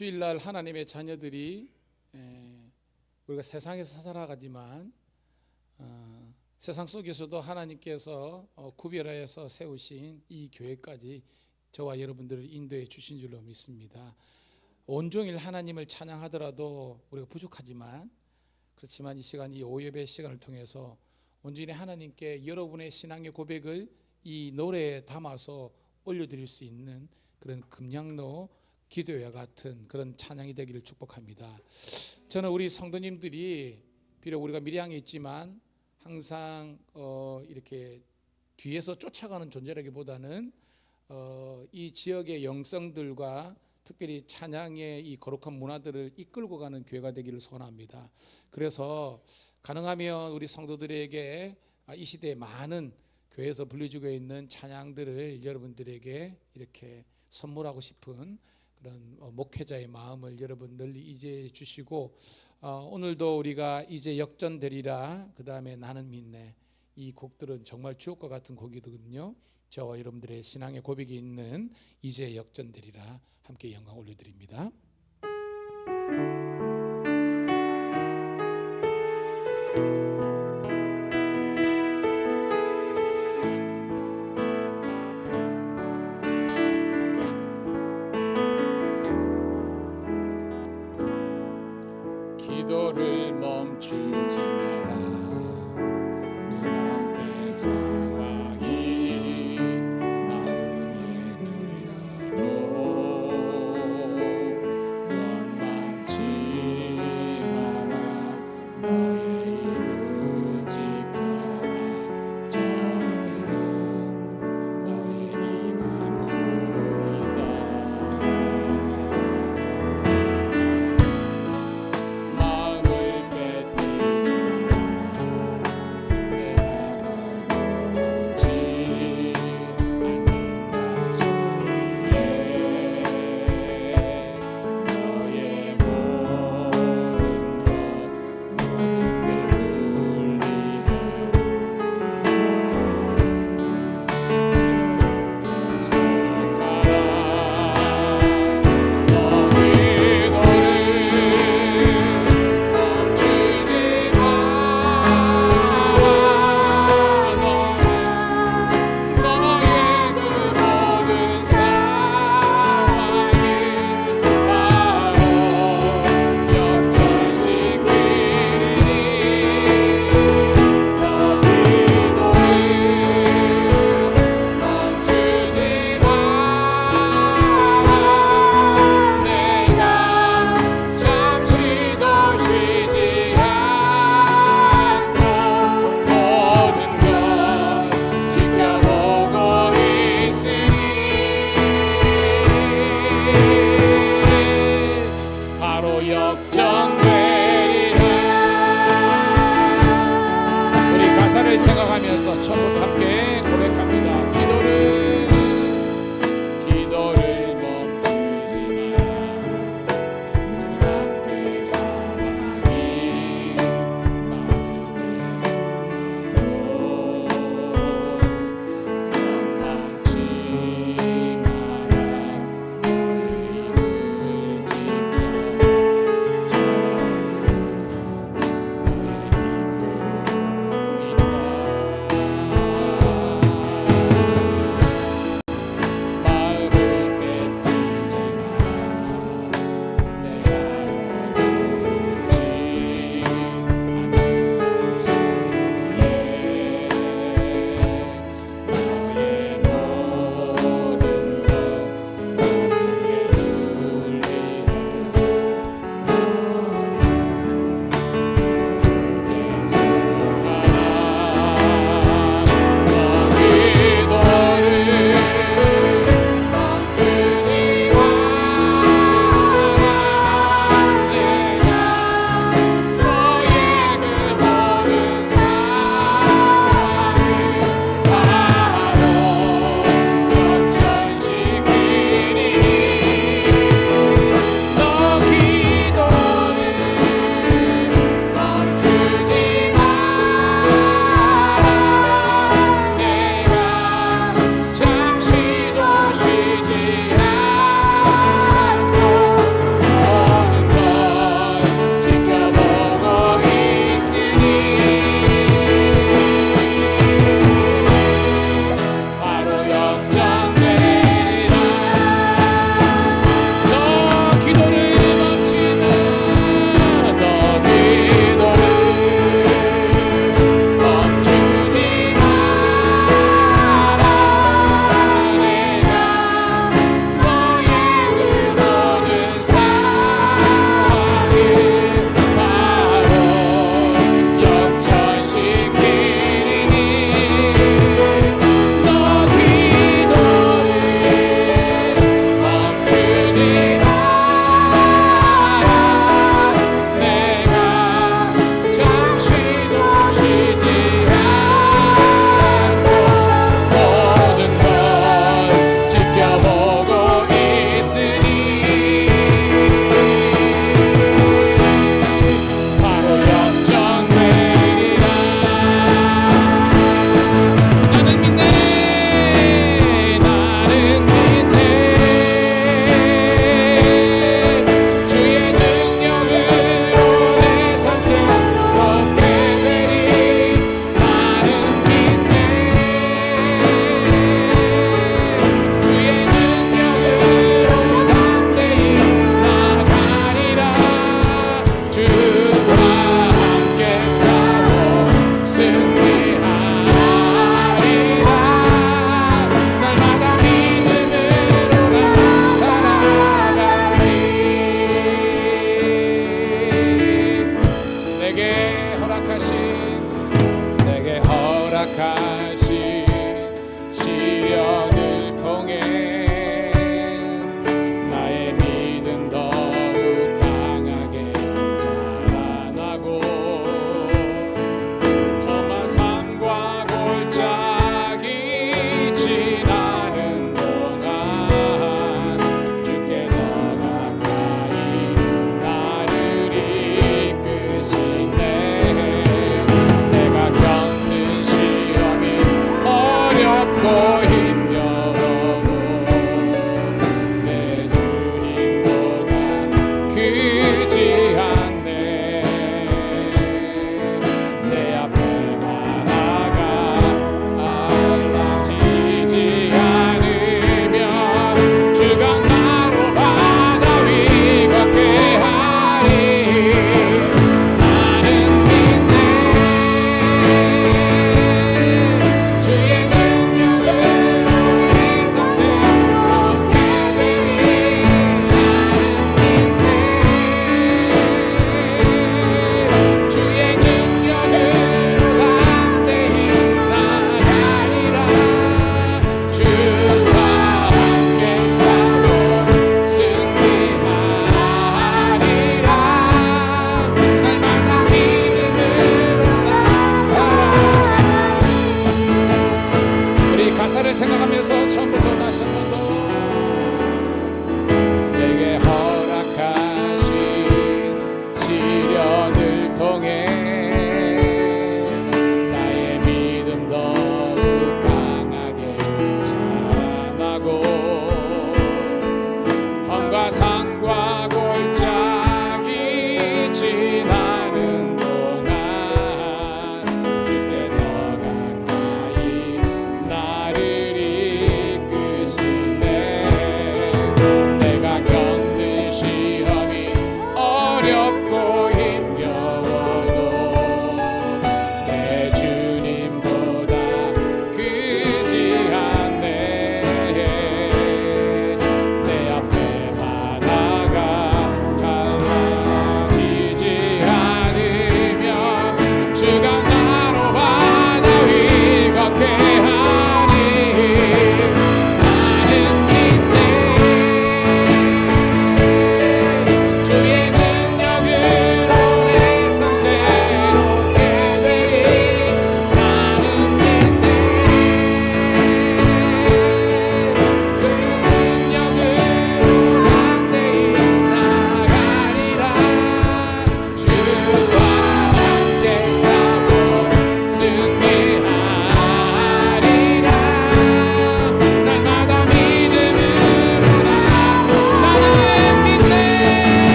주일날 하나님의 자녀들이 우리가 세상에서 살아가지만 세상 속에서도 하나님께서 구별하여서 세우신 이 교회까지 저와 여러분들을 인도해 주신 줄로 믿습니다. 온종일 하나님을 찬양하더라도 우리가 부족하지만, 그렇지만 이 시간, 이 오예배 시간을 통해서 온전히 하나님께 여러분의 신앙의 고백을 이 노래에 담아서 올려드릴 수 있는 그런 금양로 기도회와 같은 그런 찬양이 되기를 축복합니다. 저는 우리 성도님들이 비록 우리가 밀양에 있지만 항상 이렇게 뒤에서 쫓아가는 존재라기보다는 이 지역의 영성들과 특별히 찬양의 이 거룩한 문화들을 이끌고 가는 교회가 되기를 소원합니다. 그래서 가능하면 우리 성도들에게 이 시대에 많은 교회에서 불려주고 있는 찬양들을 여러분들에게 이렇게 선물하고 싶은 그런 목회자의 마음을 여러분 널리 이제해 주시고, 오늘도 우리가 이제 역전되리라, 그 다음에 나는 믿네, 이 곡들은 정말 주옥과 같은 곡이거든요. 저와 여러분들의 신앙의 고백이 있는 이제 역전되리라 함께 영광 올려드립니다. 기도를 멈추지 마라. 눈앞의 상황이 마음에 눌려도 원망치 마라. 너의 입을 지켜라. 저들은 너의 입을 보이다. 가사를 생각하면서 처음부터 함께 고백합니다. 기도를 멈추지 마라. 눈앞의 상황이 마음에 눌려도 원망치 마라. 너의 입을 지켜라. 저들은 너의 입을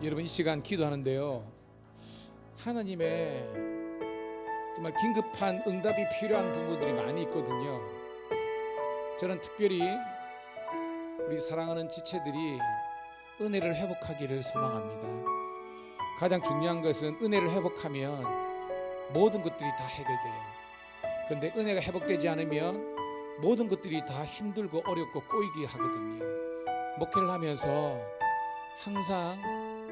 여러분 이 시간 기도하는데요, 하나님의 정말 긴급한 응답이 필요한 부분들이 많이 있거든요. 저는 특별히 우리 사랑하는 지체들이 은혜를 회복하기를 소망합니다. 가장 중요한 것은 은혜를 회복하면 모든 것들이 다 해결돼요. 그런데 은혜가 회복되지 않으면 모든 것들이 다 힘들고 어렵고 꼬이게 하거든요. 목회를 하면서 항상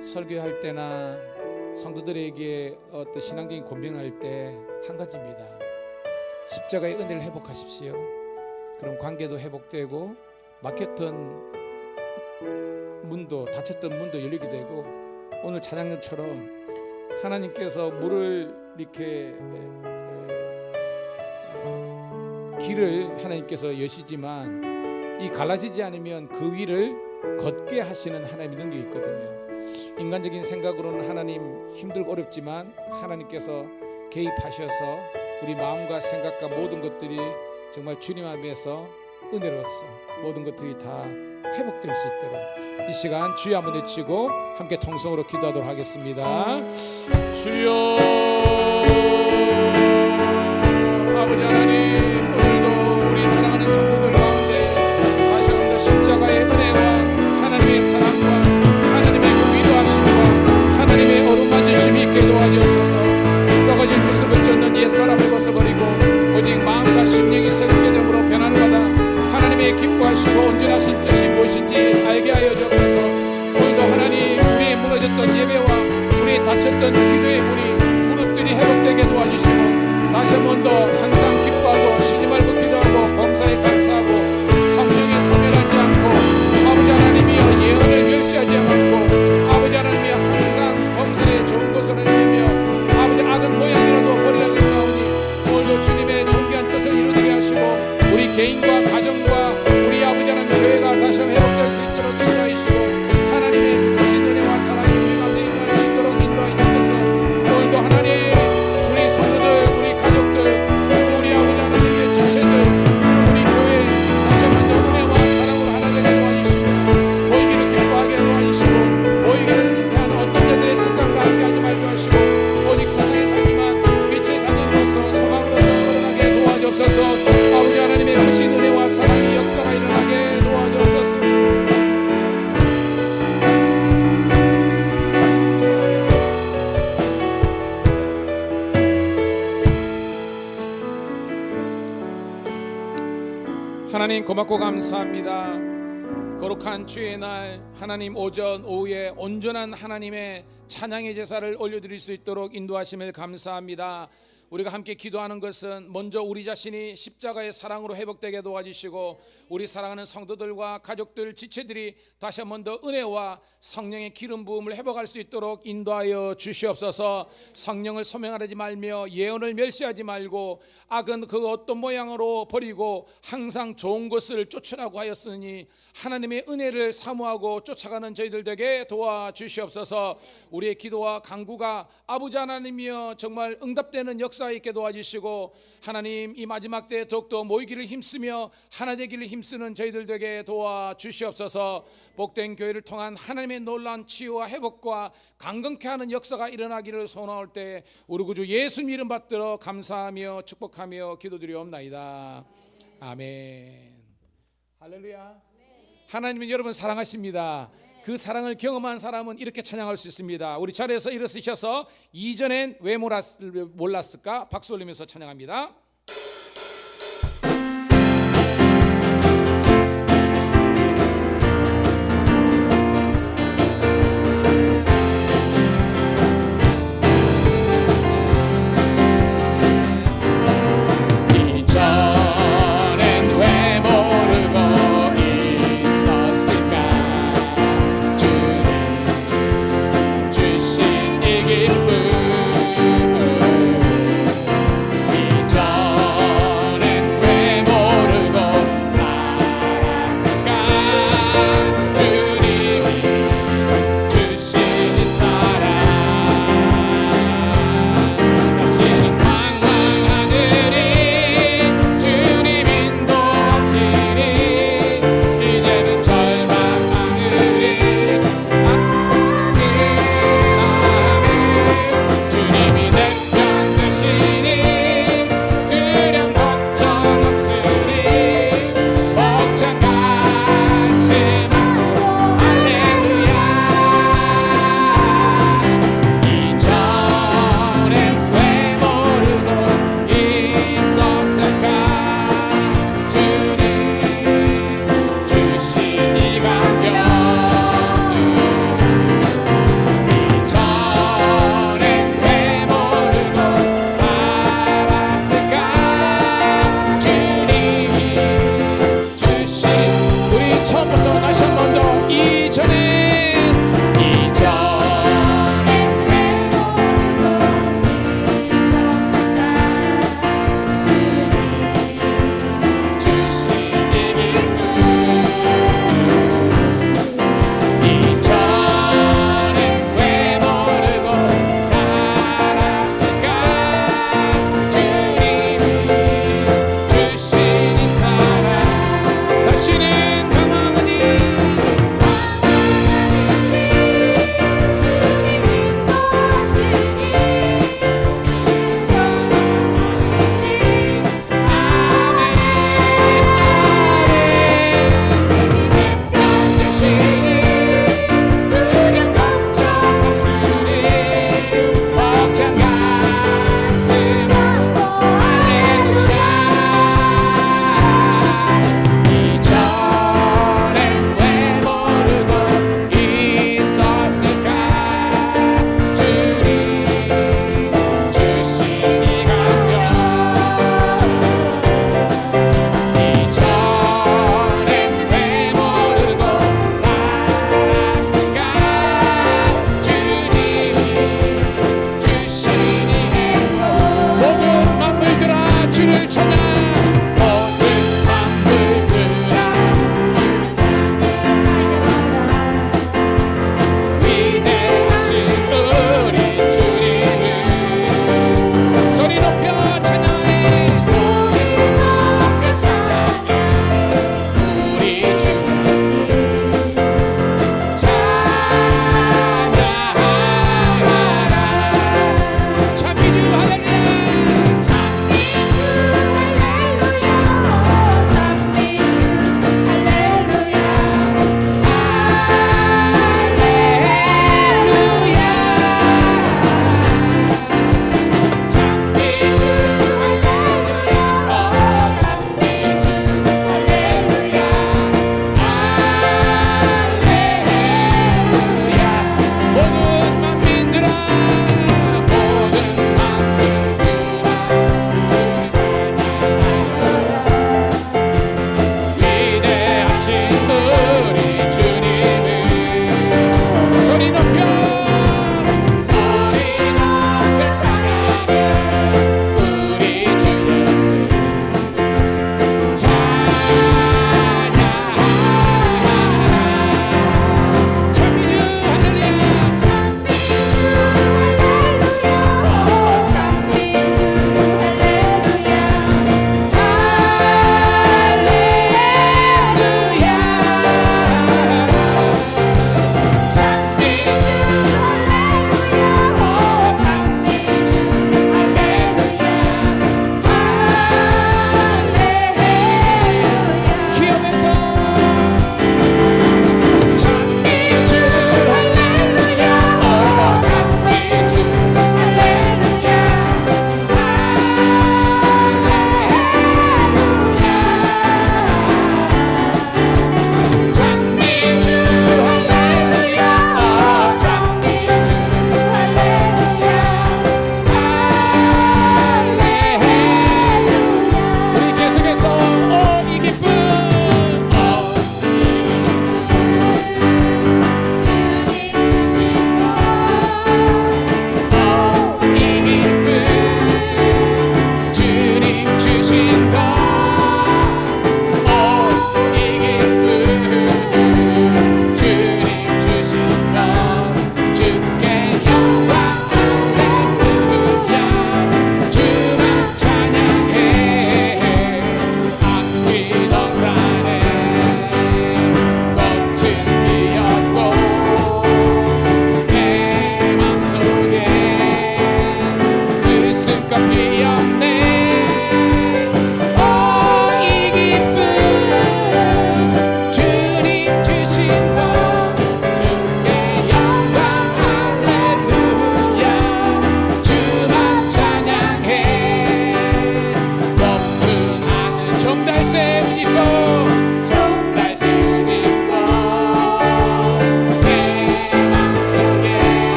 설교할 때나 성도들에게 어떤 신앙적인 고민을 할 때 한 가지입니다. 십자가의 은혜를 회복하십시오. 그럼 관계도 회복되고 막혔던 문도, 닫혔던 문도 열리게 되고, 오늘 찬양처럼 하나님께서 물을 이렇게 길을 하나님께서 여시지만 이 갈라지지 않으면 그 위를 걷게 하시는 하나님의 능력이 있거든요. 인간적인 생각으로는 하나님 힘들고 어렵지만 하나님께서 개입하셔서 우리 마음과 생각과 모든 것들이 정말 주님 앞에서 은혜로서 모든 것들이 다 회복될 수 있도록 이 시간 주여 한번 외치고 함께 통성으로 기도하도록 하겠습니다. 주여, 아버지 하나님, 오늘도 우리 사랑하는 성도들 가운데 다시 한 번 더 십자가의 은혜와 하나님의 사랑과 하나님의 위로하심과 하나님의 어루만지심이 있게 도와주옵소서. 썩어질 모습을 쫓는 옛사람을 벗어버리고 오직 마음과 심령이 새롭게 됨으로 변화를 받아 하나님의 기뻐하시고 온전하신 뜻이 무엇인지 알게 하여 주옵소서. 오늘도 하나님, 우리의 무너졌던 예배와 우리의 닫혔던 기도의 문이 무릎들이 회복되게 도와주시고 다시 한 번 더 항상 기뻐하고 쉬지 말고 기도하고 범사에 감사하고 성령에 소멸하지 않고 아버지 하나님이여 예언을 멸시하지 않고 아버지 하나님이여 항상 범사에 좋은 것으로 행하며 아버지 악은 모양이라도 버리라고 싸우니 오늘도 주님의 존귀한 뜻을 이루게 하시고 우리 개인과 가정과 우리 아버지 하나님 교회가 다시 한번 회복될 수 있도록 인도하시고 하나님의 그것이 은혜와 사랑이 우리 가운데 임할 수 있도록 인도하여 주셔서 오늘도 하나님 우리 성도들 우리 가족들 우리 아버지 하나님의 지체들 우리 교회 다시 한번 은혜와 사랑으로 하나 되게 도와주시고 모이기를 기뻐하게 도와주시고 모이기를 대한 어떤 자들의 습관과 함께하지 말고 하시고 오직 세상에 살지만 빛의 자녀로서 소망으로서 걸어가게 도와주옵소서. 아버지 하나님의 크신 은혜와 사랑의 역사가 일어나게 도와주옵소서. 하나님 고맙고 감사합니다. 거룩한 주의 날 하나님 오전 오후에 온전한 하나님의 찬양의 제사를 올려드릴 수 있도록 인도하심을 감사합니다. 우리가 함께 기도하는 것은 먼저 우리 자신이 십자가의 사랑으로 회복되게 도와주시고 우리 사랑하는 성도들과 가족들 지체들이 다시 한 번 더 은혜와 성령의 기름 부음을 회복할 수 있도록 인도하여 주시옵소서. 성령을 소명하지 말며 예언을 멸시하지 말고 악은 그 어떤 모양으로 버리고 항상 좋은 것을 쫓으라고 하였으니 하나님의 은혜를 사모하고 쫓아가는 저희들 되게 도와주시옵소서. 우리의 기도와 간구가 아버지 하나님이여 정말 응답되는 역사 있게 도와주시고 하나님 이 마지막 때에 더욱더 모이기를 힘쓰며 하나 되기를 힘쓰는 저희들 되게 도와주시옵소서. 복된 교회를 통한 하나님의 놀라운 치유와 회복과 강건케 하는 역사가 일어나기를 소원할 때 우리 구주 예수님 이름 받들어 감사하며 축복하며 기도드리옵나이다. 아멘. 할렐루야. 하나님은 여러분 사랑하십니다. 그 사랑을 경험한 사람은 이렇게 찬양할 수 있습니다. 우리 자리에서 일어서셔서 이전엔 왜 몰랐을까 박수 올리면서 찬양합니다. 주신 이 기쁨 이전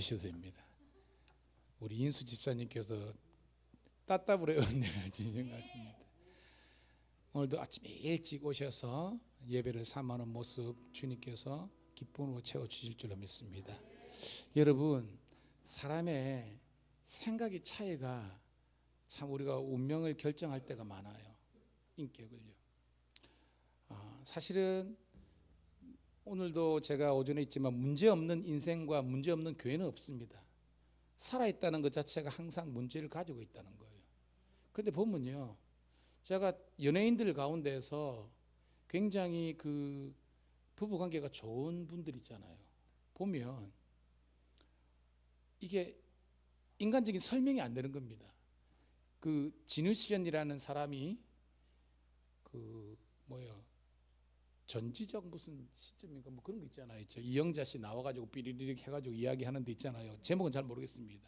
주셔도 됩니다. 우리 인수 집사님께서 따따블의 은혜를 주신 것 같습니다. 오늘도 아침에 일찍 오셔서 예배를 삼하는 모습 주님께서 기쁨으로 채워주실 줄로 믿습니다. 여러분, 사람의 생각의 차이가 참 우리가 운명을 결정할 때가 많아요. 인격을요. 사실은 오늘도 제가 오전에 있지만 문제없는 인생과 문제없는 교회는 없습니다. 살아있다는 것 자체가 항상 문제를 가지고 있다는 거예요. 그런데 보면요, 제가 연예인들 가운데서 굉장히 그 부부관계가 좋은 분들 있잖아요. 보면 이게 인간적인 설명이 안 되는 겁니다. 그 진우시전이라는 사람이 전지적 무슨 시점인가 뭐 그런 거 있잖아요. 이영자 씨 나와가지고 삐리리릭 해가지고 이야기하는 데 있잖아요. 제목은 잘 모르겠습니다.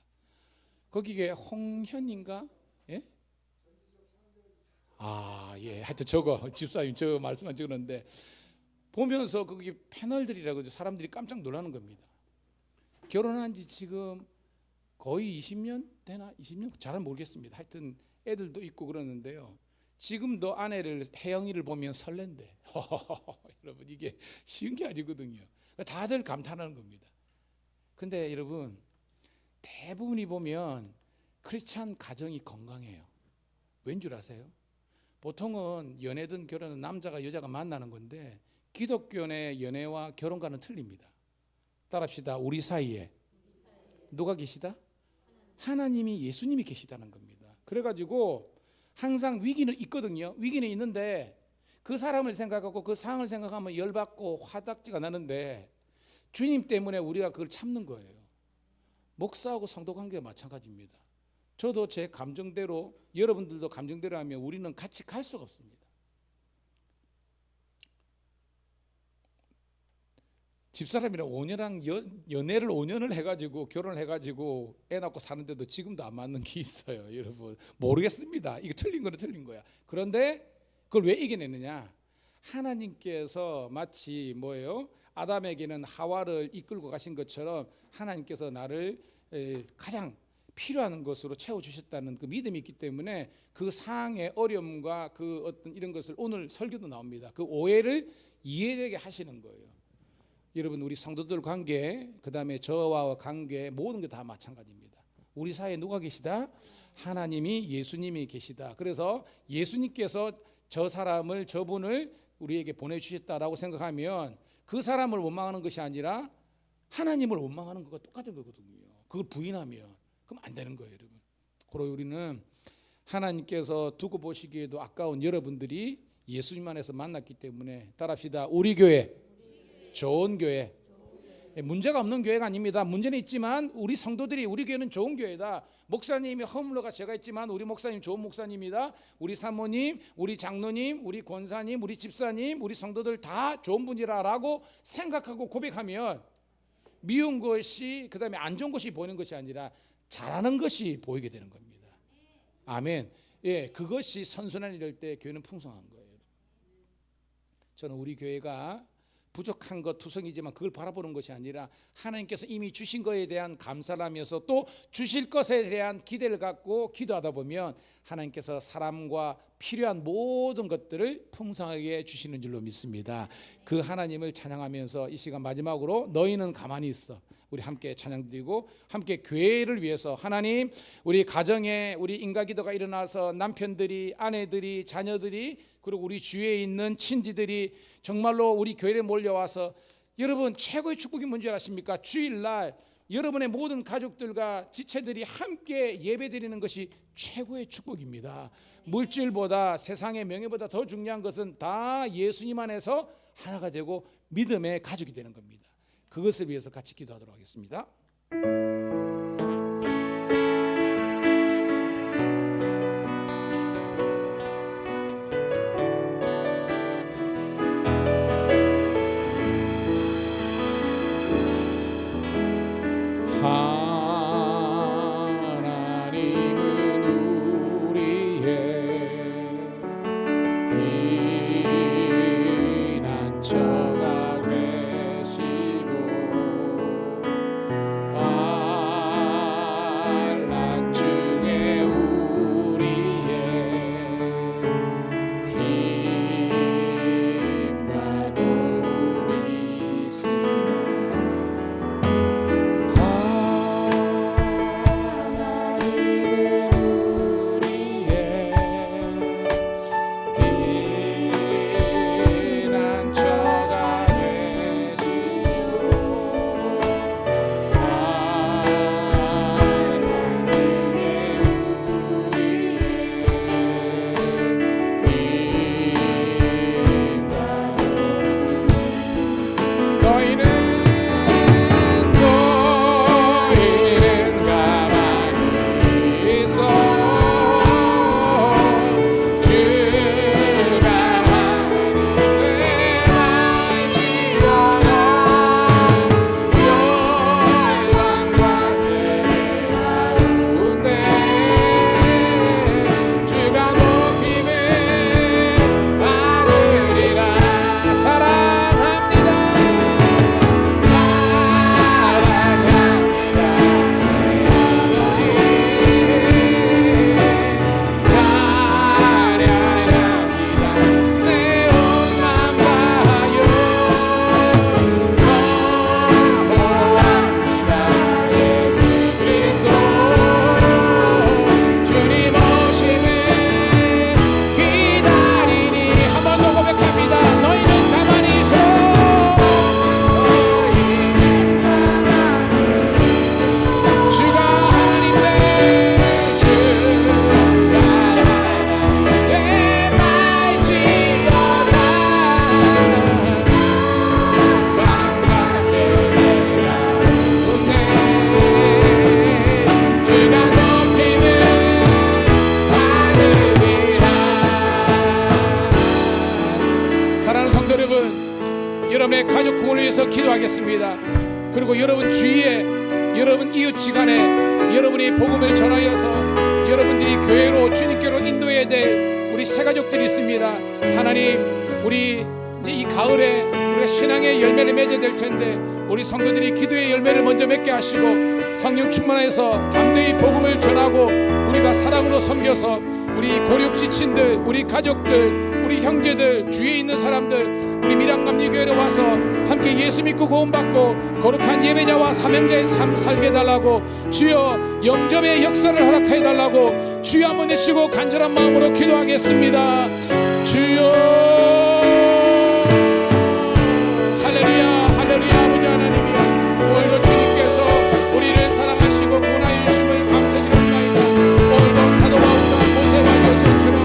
거기에 홍현인가? 예? 예. 하여튼 집사님 저 말씀만 적었는데 보면서 거기 패널들이라고 사람들이 깜짝 놀라는 겁니다. 결혼한 지 지금 거의 20년 되나? 20년? 잘은 모르겠습니다. 하여튼 애들도 있고 그러는데요. 지금도 아내를 혜영이를 보면 설렌대. 여러분, 이게 쉬운 게 아니거든요. 다들 감탄하는 겁니다. 근데 여러분, 대부분이 보면 크리스찬 가정이 건강해요. 왠 줄 아세요? 보통은 연애든 결혼은 남자가 여자가 만나는 건데 기독교의 연애와 결혼과는 틀립니다. 따라합시다. 우리 사이에 누가 계시다? 하나님이, 예수님이 계시다는 겁니다. 그래가지고 항상 위기는 있거든요. 위기는 있는데 그 사람을 생각하고 그 상황을 생각하면 열받고 화딱지가 나는데 주님 때문에 우리가 그걸 참는 거예요. 목사하고 성도 관계가 마찬가지입니다. 저도 제 감정대로, 여러분들도 감정대로 하면 우리는 같이 갈 수가 없습니다. 집사람이랑 5년랑 연애를 5년을 해가지고 결혼을 해가지고 애 낳고 사는데도 지금도 안 맞는 게 있어요. 여러분, 모르겠습니다. 이게 틀린 거는 틀린 거야. 그런데 그걸 왜 이겨냈느냐? 하나님께서 마치 아담에게는 하와를 이끌고 가신 것처럼 하나님께서 나를 가장 필요한 것으로 채워주셨다는 그 믿음이 있기 때문에 그 상황의 어려움과 그 어떤 이런 것을 오늘 설교도 나옵니다. 그 오해를 이해되게 하시는 거예요. 여러분, 우리 성도들 관계, 그 다음에 저와 관계, 모든 게 다 마찬가지입니다. 우리 사이에 누가 계시다? 하나님이, 예수님이 계시다. 그래서 예수님께서 저분을 우리에게 보내주셨다라고 생각하면 그 사람을 원망하는 것이 아니라 하나님을 원망하는 것과 똑같은 거거든요. 그걸 부인하면 그럼 안 되는 거예요, 여러분. 그리고 우리는 하나님께서 두고 보시기에도 아까운 여러분들이 예수님 안에서 만났기 때문에 따라합시다. 우리 교회 좋은 교회, 문제가 없는 교회가 아닙니다. 문제는 있지만 우리 성도들이, 우리 교회는 좋은 교회다. 목사님이 허물러가 제가 있지만 우리 목사님 좋은 목사님이다. 우리 사모님, 우리 장로님, 우리 권사님, 우리 집사님, 우리 성도들 다 좋은 분이라고 생각하고 고백하면 미운 것이, 그 다음에 안 좋은 것이 보이는 것이 아니라 잘하는 것이 보이게 되는 겁니다. 아멘. 예, 그것이 선순환이 될 때 교회는 풍성한 거예요. 저는 우리 교회가 부족한 것 투성이지만 그걸 바라보는 것이 아니라 하나님께서 이미 주신 것에 대한 감사를 하면서 또 주실 것에 대한 기대를 갖고 기도하다 보면 하나님께서 사람과 필요한 모든 것들을 풍성하게 주시는 줄로 믿습니다. 그 하나님을 찬양하면서 이 시간 마지막으로 너희는 가만히 있어, 우리 함께 찬양드리고 함께 교회를 위해서 하나님, 우리 가정에 우리 인가기도가 일어나서 남편들이, 아내들이, 자녀들이, 그리고 우리 주위에 있는 친지들이 정말로 우리 교회에 몰려와서, 여러분 최고의 축복이 뭔지 아십니까? 주일날 여러분의 모든 가족들과 지체들이 함께 예배드리는 것이 최고의 축복입니다. 물질보다, 세상의 명예보다 더 중요한 것은 다 예수님 안에서 하나가 되고 믿음의 가족이 되는 겁니다. 그것을 위해서 같이 기도하도록 하겠습니다. 피난처가 되시고 기도하겠습니다. 그리고 여러분 주위에, 여러분 이웃지간에 여러분이 복음을 전하여서 여러분들이 교회로 주님께로 인도해야 될 우리 새 가족들이 있습니다. 하나님, 우리 이제 이 가을에 우리가 신앙의 열매를 맺어야 될 텐데 우리 성도들이 기도의 열매를 먼저 맺게 하시고 성령 충만해서 담대히 복음을 전하고 우리가 사랑으로 섬겨서 우리 고륙 지친들, 우리 가족들, 우리 형제들, 주위에 있는 사람들, 우리 밀양감리교회로 와서 함께 예수 믿고 구원받고 거룩한 예배자와 사명자의 삶 살게 해달라고, 주여 영접의 역사를 허락해 달라고 주여 한번 내쉬고 간절한 마음으로 기도하겠습니다. 주여, 할렐루야, 할렐루야. 아버지 하나님이여, 오늘도 주님께서 우리를 사랑하시고 구원하여 주심을 감사드립니다. 오늘도 사도 바울과 모세와 여호수아처럼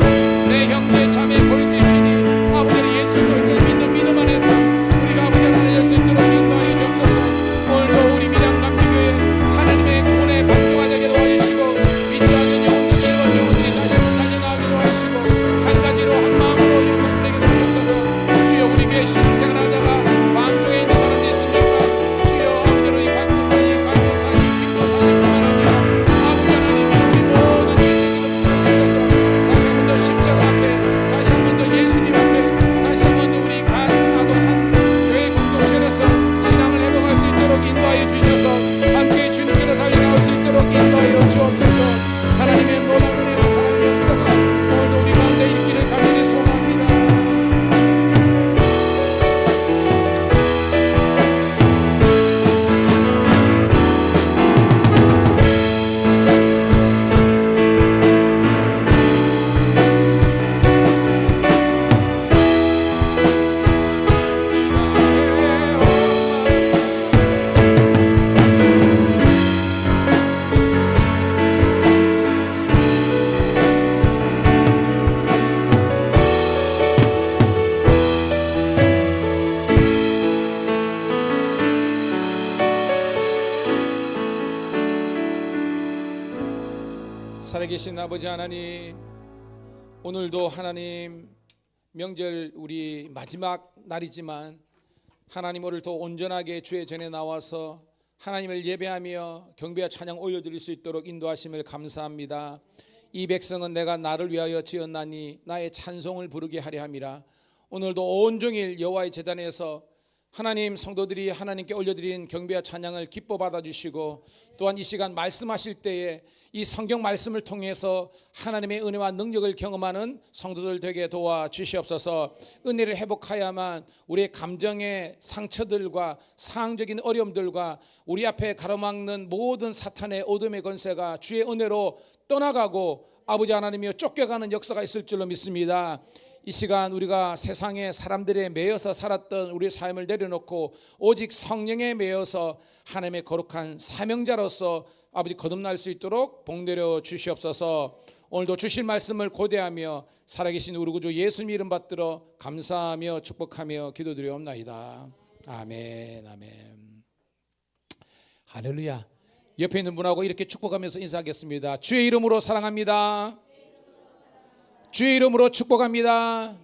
내 형제 자매 고린도인이 아버지의 예수 그리스도를 믿는 믿음 안에서 우리가 아버지를 하나님 수 있도록 인도하여 주옵소서. 오늘도 우리 밀양감리교회 하나님의 구원의 방주가 되게 도와주시고 믿지 않는 영혼들과 영혼들이 다시 달려나가게 도와주시고 한 가지로 한 마음으로 영혼을 내게 도와주옵소서. 주여, 우리 교회 신앙생활 하다가 방주에 있는 사람들이 있습니까? 주여, 아버지로 이 박근사님, 강근사님, 김도사님 뿐만 아니라 아버지 하나님 우리 모든 지체들을 부르셔서 다시 한 번 더 십자가 앞에, 다시 한 번 더 예수님 앞에, 다시 한 번 더 우리 가하고 한 교회 공동체에서 신앙을 회복할 수 있도록 인도하여 주셔서 함께 주님께로 달려나올 수 있도록 인도하여 주옵소서. 하나님의 놀라운 은혜와 사랑의 역사가 오늘도 우리 가운데 있기를 간절히 소원합니다. 살아계신 아버지 하나님, 오늘도 하나님 명절 우리 마지막 날이지만 하나님 오늘도 온전하게 주의 전에 나와서 하나님을 예배하며 경배와 찬양 올려드릴 수 있도록 인도하심을 감사합니다. 이 백성은 내가 나를 위하여 지었나니 나의 찬송을 부르게 하려 함이라. 오늘도 온종일 여호와의 제단에서 하나님 성도들이 하나님께 올려드린 경배와 찬양을 기뻐 받아주시고, 또한 이 시간 말씀하실 때에 이 성경 말씀을 통해서 하나님의 은혜와 능력을 경험하는 성도들 되게 도와주시옵소서. 은혜를 회복하야만 우리의 감정의 상처들과 상황적인 어려움들과 우리 앞에 가로막는 모든 사탄의 어둠의 권세가 주의 은혜로 떠나가고 아버지 하나님이여 쫓겨가는 역사가 있을 줄로 믿습니다. 이 시간 우리가 세상의 사람들에 매여서 살았던 우리의 삶을 내려놓고 오직 성령에 매여서 하나님의 거룩한 사명자로서 아버지 거듭날 수 있도록 복내려 주시옵소서. 오늘도 주실 말씀을 고대하며 살아계신 우리 구주 예수님 이름 받들어 감사하며 축복하며 기도드리옵나이다. 아멘, 아멘. 할렐루야. 옆에 있는 분하고 이렇게 축복하면서 인사하겠습니다. 주의 이름으로 사랑합니다. 주의 이름으로 축복합니다.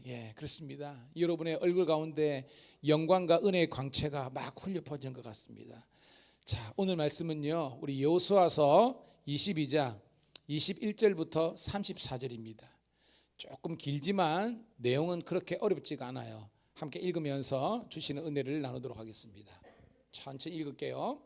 예, 그렇습니다. 여러분의 얼굴 가운데 영광과 은혜의 광채가 막 흘려 퍼지는 것 같습니다. 자, 오늘 말씀은요, 우리 여호수아서 22장 21절부터 34절입니다. 조금 길지만 내용은 그렇게 어렵지가 않아요. 함께 읽으면서 주시는 은혜를 나누도록 하겠습니다. 천천히 읽을게요.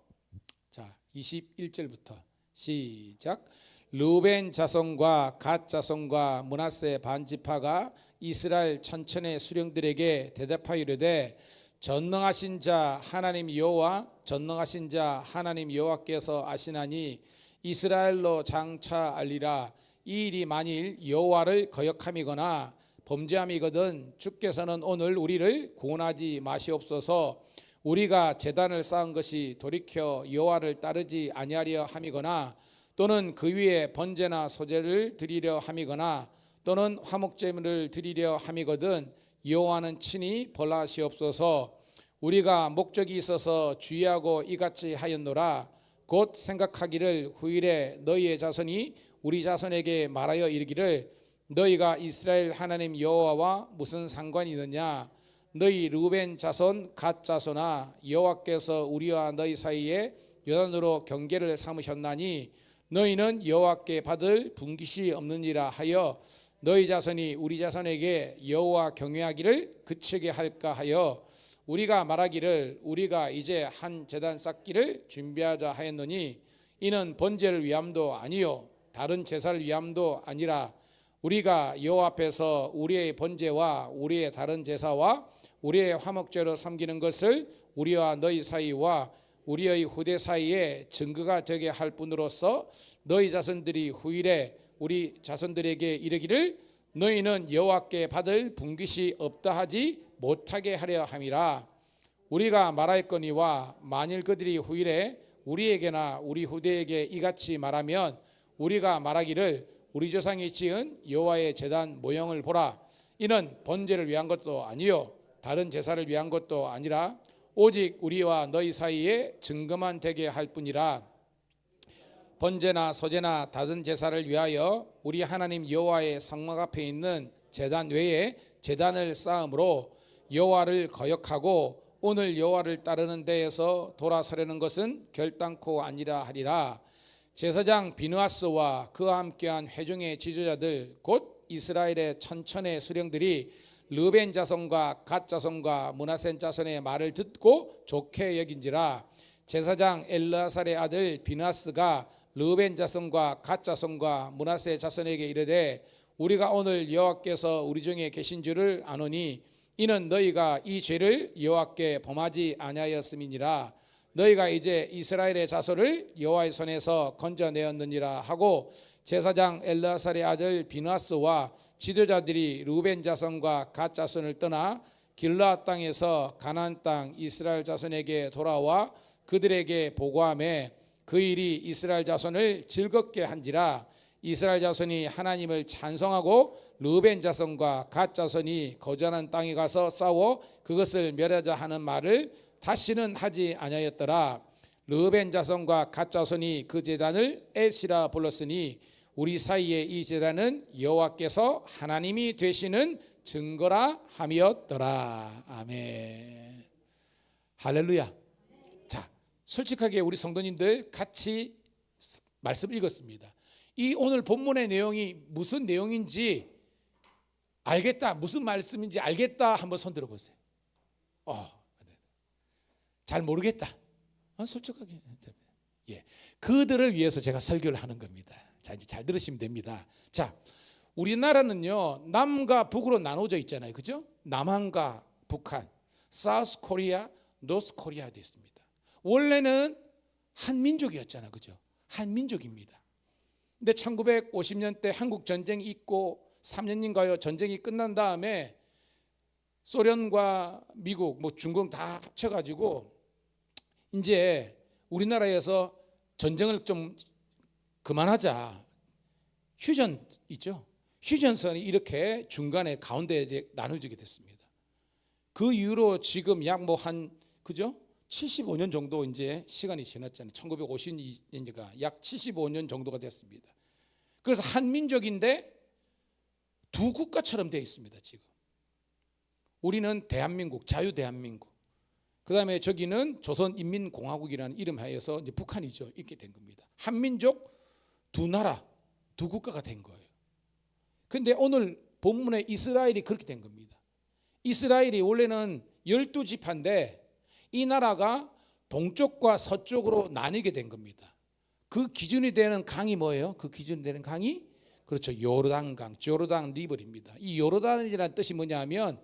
자, 21절부터 시작. 르우벤 자손과 갓 자손과 므낫세 반지파가 이스라엘 천천의 수령들에게 대답하여 이르되, 전능하신 자 하나님 여호와, 전능하신 자 하나님 여호와께서 아시나니 이스라엘로 장차 알리라. 이 일이 만일 여호와를 거역함이거나 범죄함이거든 주께서는 오늘 우리를 구원하지 마시옵소서. 우리가 제단을 쌓은 것이 돌이켜 여호와를 따르지 아니하려 함이거나, 또는 그 위에 번제나 소제를 드리려 함이거나, 또는 화목제물을 드리려 함이거든 여호와는 친히 벌하시옵소서. 우리가 목적이 있어서 주의하고 이같이 하였노라. 곧 생각하기를 후일에 너희의 자손이 우리 자손에게 말하여 이르기를, 너희가 이스라엘 하나님 여호와와 무슨 상관이 있느냐? 너희 르우벤 자손 갓 자손아, 여호와께서 우리와 너희 사이에 요단으로 경계를 삼으셨나니 너희는 여호와께 받을 분깃이 없느니라 하여 너희 자손이 우리 자손에게 여호와 경외하기를 그치게 할까 하여 우리가 말하기를 우리가 이제 한 제단 쌓기를 준비하자 하였노니 이는 번제를 위함도 아니요 다른 제사를 위함도 아니라 우리가 여호와 앞에서 우리의 번제와 우리의 다른 제사와 우리의 화목제로 섬기는 것을 우리와 너희 사이와 우리의 후대 사이에 증거가 되게 할 뿐으로서 너희 자손들이 후일에 우리 자손들에게 이르기를 너희는 여호와께 받을 분깃이 없다 하지 못하게 하려 함이라. 우리가 말하였거니와 만일 그들이 후일에 우리에게나 우리 후대에게 이같이 말하면 우리가 말하기를 우리 조상이 지은 여호와의 제단 모형을 보라. 이는 번제를 위한 것도 아니요 다른 제사를 위한 것도 아니라 오직 우리와 너희 사이에 증거만 되게 할 뿐이라. 번제나 소제나 다른 제사를 위하여 우리 하나님 여호와의 성막 앞에 있는 제단 외에 제단을 쌓음으로 여호와를 거역하고 오늘 여호와를 따르는 데에서 돌아서려는 것은 결단코 아니라 하리라. 제사장 비느하스와 그와 함께한 회중의 지도자들 곧 이스라엘의 천천의 수령들이 르벤 자손과 갓 자손과 므낫세 자손의 말을 듣고 좋게 여긴지라. 제사장 엘르아살의 아들 비느하스가 르벤 자손과 갓 자손과 므낫세 자손에게 이르되 우리가 오늘 여호와께서 우리 중에 계신 줄을 아노니 이는 너희가 이 죄를 여호와께 범하지 아니하였음이니라. 너희가 이제 이스라엘의 자손을 여호와의 손에서 건져내었느니라 하고 제사장 엘르아살의 아들 비느하스와 지도자들이 르벤 자손과 갓 자손을 떠나 길르앗 땅에서 가나안 땅 이스라엘 자손에게 돌아와 그들에게 보고하매 그 일이 이스라엘 자손을 즐겁게 한지라. 이스라엘 자손이 하나님을 찬송하고 르벤 자손과 갓 자손이 거주하는 땅에 가서 싸워 그것을 멸하자 하는 말을 다시는 하지 아니하였더라. 르벤 자손과 갓 자손이 그 제단을 에시라 불렀으니 우리 사이에 이 제단은 여호와께서 하나님이 되시는 증거라 함이었더라. 아멘. 할렐루야. 자, 솔직하게 우리 성도님들 같이 말씀 읽었습니다. 이 오늘 본문의 내용이 무슨 내용인지 알겠다, 무슨 말씀인지 알겠다 한번 손 들어보세요. 잘 모르겠다. 솔직하게. 예, 그들을 위해서 제가 설교를 하는 겁니다. 자, 이제 잘 들으시면 됩니다. 자, 우리나라는요 남과 북으로 나눠져 있잖아요, 그죠? 남한과 북한, 사우스 코리아, 노스 코리아 되어 있습니다. 원래는 한 민족이었잖아요, 그죠? 한 민족입니다. 근데 1950년대 한국 전쟁이 있고 3년인가요? 전쟁이 끝난 다음에 소련과 미국, 중국 다 합쳐가지고 이제 우리나라에서 전쟁을 좀 그만하자. 휴전 있죠? 휴전선이 이렇게 중간에 가운데에 나눠지게 됐습니다. 그 이후로 지금 약 그죠? 75년 정도 이제 시간이 지났잖아요. 1952년이니까 약 75년 정도가 됐습니다. 그래서 한 민족인데 두 국가처럼 되어 있습니다. 지금 우리는 대한민국, 자유대한민국, 그 다음에 저기는 조선인민공화국이라는 이름 하에서 이제 북한이죠. 있게 된 겁니다. 한 민족, 두 나라, 두 국가가 된 거예요. 그런데 오늘 본문에 이스라엘이 그렇게 된 겁니다. 이스라엘이 원래는 12지파인데 이 나라가 동쪽과 서쪽으로 나뉘게 된 겁니다. 그 기준이 되는 강이 뭐예요? 그 기준이 되는 강이 그렇죠, 요르단강, 조르단 리버입니다. 이 요르단이라는 뜻이 뭐냐면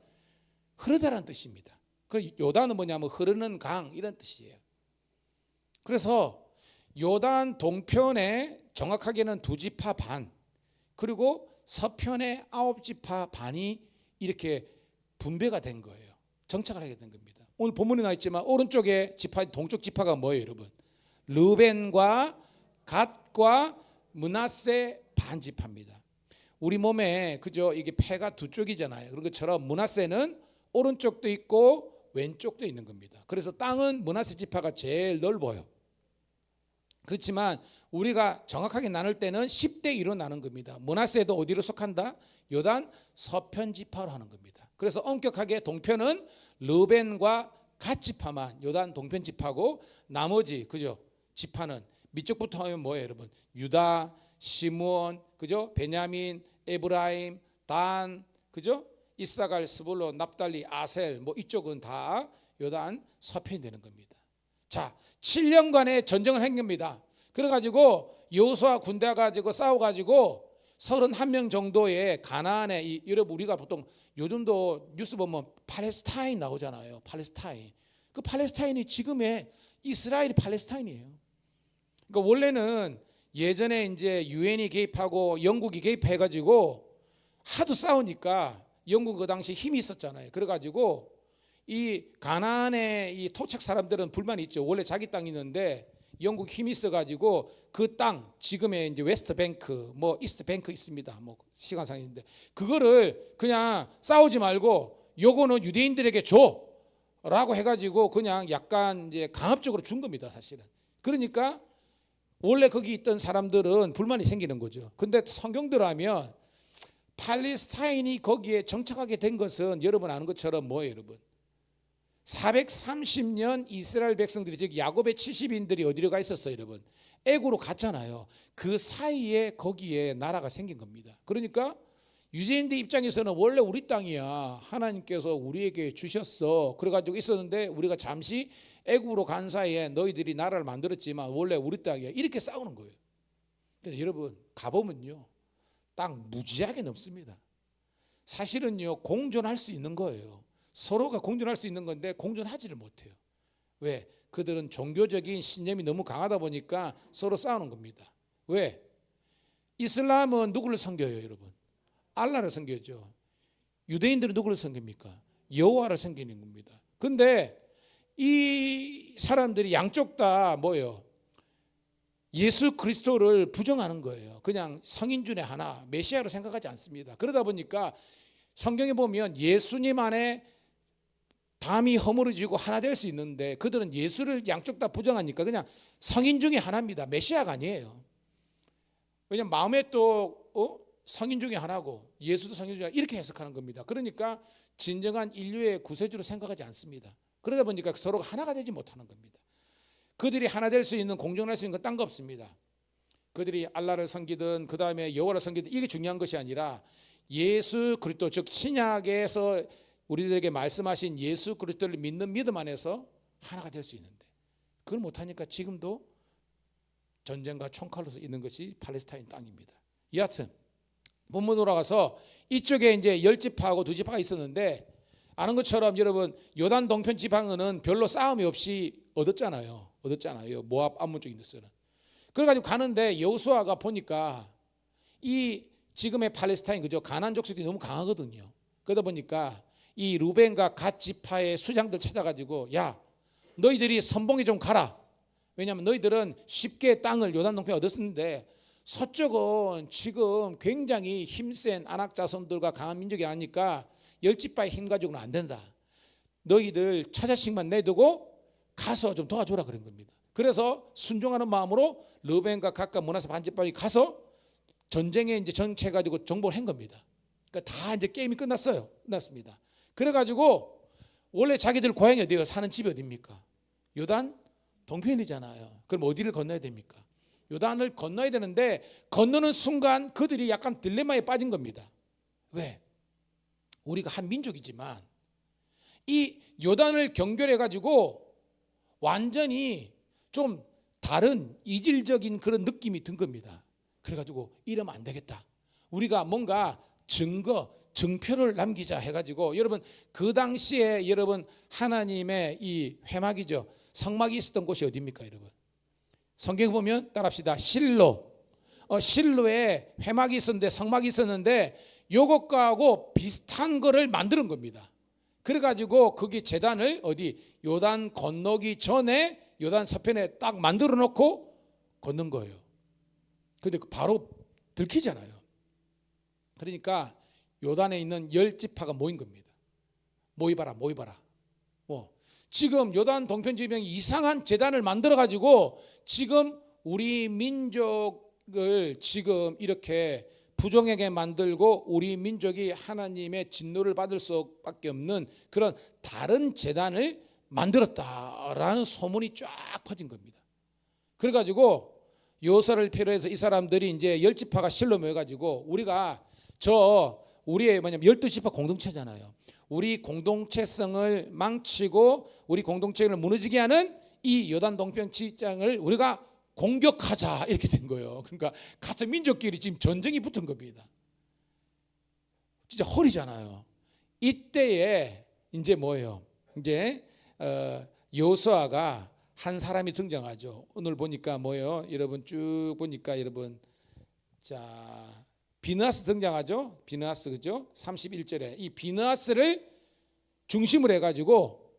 흐르다라는 뜻입니다. 그 요단은 뭐냐면 흐르는 강 이런 뜻이에요. 그래서 요단 동편에 정확하게는 2지파 반, 그리고 서편에 9지파 반이 이렇게 분배가 된 거예요. 정착을 하게 된 겁니다. 오늘 본문에 나와 있지만 오른쪽에 지파, 동쪽 지파가 뭐예요, 여러분? 르벤과 갓과 므낫세 반지파입니다. 우리 몸에 그죠, 이게 폐가 두 쪽이잖아요. 그런 것처럼 므낫세는 오른쪽도 있고 왼쪽도 있는 겁니다. 그래서 땅은 므낫세 지파가 제일 넓어요. 그렇지만 우리가 정확하게 나눌 때는 10대 2로 나눈 겁니다. 므낫세도 어디로 속한다? 요단 서편 지파로 하는 겁니다. 그래서 엄격하게 동편은 르벤과 갓 지파만, 요단 동편 지파고 나머지 그죠? 지파는 밑쪽부터 하면 뭐예요, 여러분? 유다, 시므온, 그죠? 베냐민, 에브라임, 단, 그죠? 이사갈, 스불론, 납달리, 아셀, 뭐 이쪽은 다 요단 서편이 되는 겁니다. 자, 7년간의 전쟁을 한 겁니다. 그래가지고 여호수아 군대 가지고 싸워가지고 31명 정도의 가나안에, 여러분 우리가 보통 요즘도 뉴스 보면 팔레스타인 나오잖아요. 팔레스타인. 그 팔레스타인이 지금의 이스라엘이 팔레스타인이에요. 그러니까 원래는 예전에 이제 유엔이 개입하고 영국이 개입해가지고 하도 싸우니까 영국 그 당시 힘이 있었잖아요. 그래가지고 이 가나안의 이 토착 사람들은 불만이 있죠. 원래 자기 땅이 있는데 영국 힘이 있어가지고 그 땅, 지금의 이제 웨스트 뱅크, 뭐 이스트 뱅크 있습니다. 뭐 시간상 있는데 그거를 그냥 싸우지 말고 요거는 유대인들에게 줘라고 해가지고 그냥 약간 이제 강압적으로 준 겁니다, 사실은. 그러니까 원래 거기 있던 사람들은 불만이 생기는 거죠. 근데 성경대로 하면 팔레스타인이 거기에 정착하게 된 것은 여러분 아는 것처럼 뭐예요, 여러분? 430년 이스라엘 백성들이, 즉 야곱의 70인들이 어디로 가 있었어요, 여러분? 애굽으로 갔잖아요. 그 사이에 거기에 나라가 생긴 겁니다. 그러니까 유대인들 입장에서는 원래 우리 땅이야, 하나님께서 우리에게 주셨어, 그래가지고 있었는데 우리가 잠시 애굽으로 간 사이에 너희들이 나라를 만들었지만 원래 우리 땅이야, 이렇게 싸우는 거예요. 그래서 여러분 가보면요, 땅 무지하게 넓습니다. 사실은요 공존할 수 있는 거예요. 서로가 공존할 수 있는 건데 공존하지를 못해요. 왜? 그들은 종교적인 신념이 너무 강하다 보니까 서로 싸우는 겁니다. 왜? 이슬람은 누구를 섬겨요, 여러분? 알라를 섬겨죠. 유대인들은 누구를 섬깁니까? 여호와를 섬기는 겁니다. 근데 이 사람들이 양쪽 다 뭐예요? 예수 그리스도를 부정하는 거예요. 그냥 성인 중에 하나, 메시아로 생각하지 않습니다. 그러다 보니까 성경에 보면 예수님 안에 담이 허물어지고 하나 될 수 있는데 그들은 예수를 양쪽 다 부정하니까 그냥 성인 중에 하나입니다. 메시아가 아니에요. 왜냐하면 마음에 또 성인 중에 하나고 예수도 성인 중에 하나, 이렇게 해석하는 겁니다. 그러니까 진정한 인류의 구세주로 생각하지 않습니다. 그러다 보니까 서로가 하나가 되지 못하는 겁니다. 그들이 하나 될 수 있는, 공존할 수 있는 건 딴 거 없습니다. 그들이 알라를 섬기든 그 다음에 여호와를 섬기든 이게 중요한 것이 아니라 예수 그리스도, 즉 신약에서 우리들에게 말씀하신 예수 그리스도를 믿는 믿음 안에서 하나가 될 수 있는데 그걸 못하니까 지금도 전쟁과 총칼로서 있는 것이 팔레스타인 땅입니다. 여하튼 본문 돌아가서 이쪽에 이제 10지파하고 2지파가 있었는데 아는 것처럼 여러분 요단 동편 지방은 별로 싸움이 없이 얻었잖아요. 모압 암몬 쪽인 데서는. 그래가지고 가는데 여호수아가 보니까 이 지금의 팔레스타인, 그죠? 가나안 족속이 너무 강하거든요. 그러다 보니까 이 루벤과 갓 지파의 수장들 찾아가지고 야, 너희들이 선봉에 좀 가라. 왜냐하면 너희들은 쉽게 땅을 요단 동편에 얻었는데 서쪽은 지금 굉장히 힘센 아낙 자손들과 강한 민족이 아니니까 10지파의 힘 가지고는 안 된다. 너희들 처자식만 내두고 가서 좀 도와줘라 그런 겁니다. 그래서 순종하는 마음으로 르벤과 갓과 므낫세 반지파이 가서 전쟁에 이제 정치해가지고 정복을 한 겁니다. 그러니까 다 이제 게임이 끝났습니다. 그래가지고 원래 자기들 고향이 어디예요? 사는 집이 어디입니까? 요단 동편이잖아요. 그럼 어디를 건너야 됩니까? 요단을 건너야 되는데 건너는 순간 그들이 약간 딜레마에 빠진 겁니다. 왜? 우리가 한 민족이지만 이 요단을 경결해가지고 완전히 좀 다른 이질적인 그런 느낌이 든 겁니다. 그래가지고 이러면 안 되겠다. 우리가 뭔가 증표를 남기자 해가지고 여러분 그 당시에 여러분 하나님의 이 회막이죠. 성막이 있었던 곳이 어디입니까, 여러분? 성경에 보면 따라합시다. 실로에 회막이 있었는데 성막이 있었는데 요것과하고 비슷한 거를 만드는 겁니다. 그래가지고 거기 제단을 어디 요단 건너기 전에 요단 서편에 딱 만들어 놓고 걷는 거예요. 근데 바로 들키잖아요. 그러니까 요단에 있는 10지파가 모인 겁니다. 모이봐라. 지금 요단 동편 지방이 이상한 제단을 만들어 가지고 지금 우리 민족을 지금 이렇게 부정하게 만들고 우리 민족이 하나님의 진노를 받을 수밖에 없는 그런 다른 제단을 만들었다라는 소문이 쫙 퍼진 겁니다. 그래가지고 요서를 필요해서 이 사람들이 이제 10지파가 실로 모여가지고 우리가 우리의 뭐냐면 12지파 공동체잖아요. 우리 공동체성을 망치고 우리 공동체를 무너지게 하는 이 요단 동편 지장을 우리가 공격하자 이렇게 된 거예요. 그러니까 같은 민족끼리 지금 전쟁이 붙은 겁니다. 진짜 헐이잖아요. 이때에 이제 뭐예요? 이제 여호수아가 한 사람이 등장하죠. 오늘 보니까 뭐예요? 여러분 쭉 보니까 여러분 자 비느하스 등장하죠. 비느하스 그죠? 31절에 이 비느하스를 중심으로 해가지고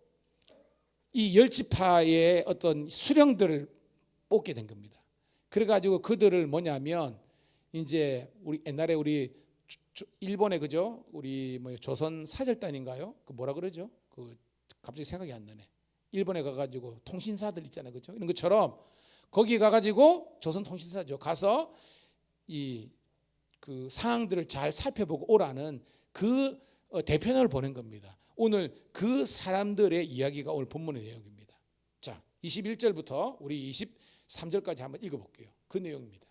이 10지파의 어떤 수령들을 뽑게 된 겁니다. 그래가지고 그들을 뭐냐면 이제 우리 옛날에 우리 일본에 그죠? 우리 뭐 조선 사절단인가요? 그 뭐라 그러죠? 그 갑자기 생각이 안 나네. 일본에 가가지고 통신사들 있잖아요, 그죠? 이런 것처럼 거기 가가지고 조선 통신사죠. 가서 그 사항들을 잘 살펴보고 오라는 그 대표단을 보낸 겁니다. 오늘 그 사람들의 이야기가 오늘 본문의 내용입니다. 자, 21절부터 우리 23절까지 한번 읽어볼게요. 그 내용입니다.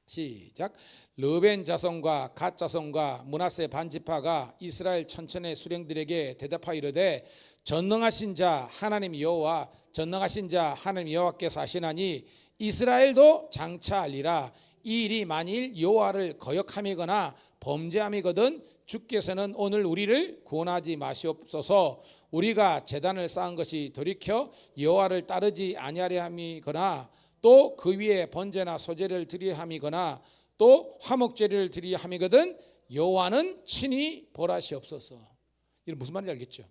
시작. 르벤 자손과 갓 자손과 므낫세 반지파가 이스라엘 천천의 수령들에게 대답하여 이르되 전능하신 자 하나님 여호와 전능하신 자 하나님 여호와께서 하시나니 이스라엘도 장차 알리라. 이 일이 만일 여호와를 거역함이거나 범죄함이거든 주께서는 오늘 우리를 구원하지 마시옵소서. 우리가 제단을 쌓은 것이 돌이켜 여호와를 따르지 아니하려 함이거나 또 그 위에 번제나 소제를 드리려 함이거나 또 화목제를 드리려 함이거든 여호와는 친히 벌하시옵소서. 이건 무슨 말인지 알겠죠?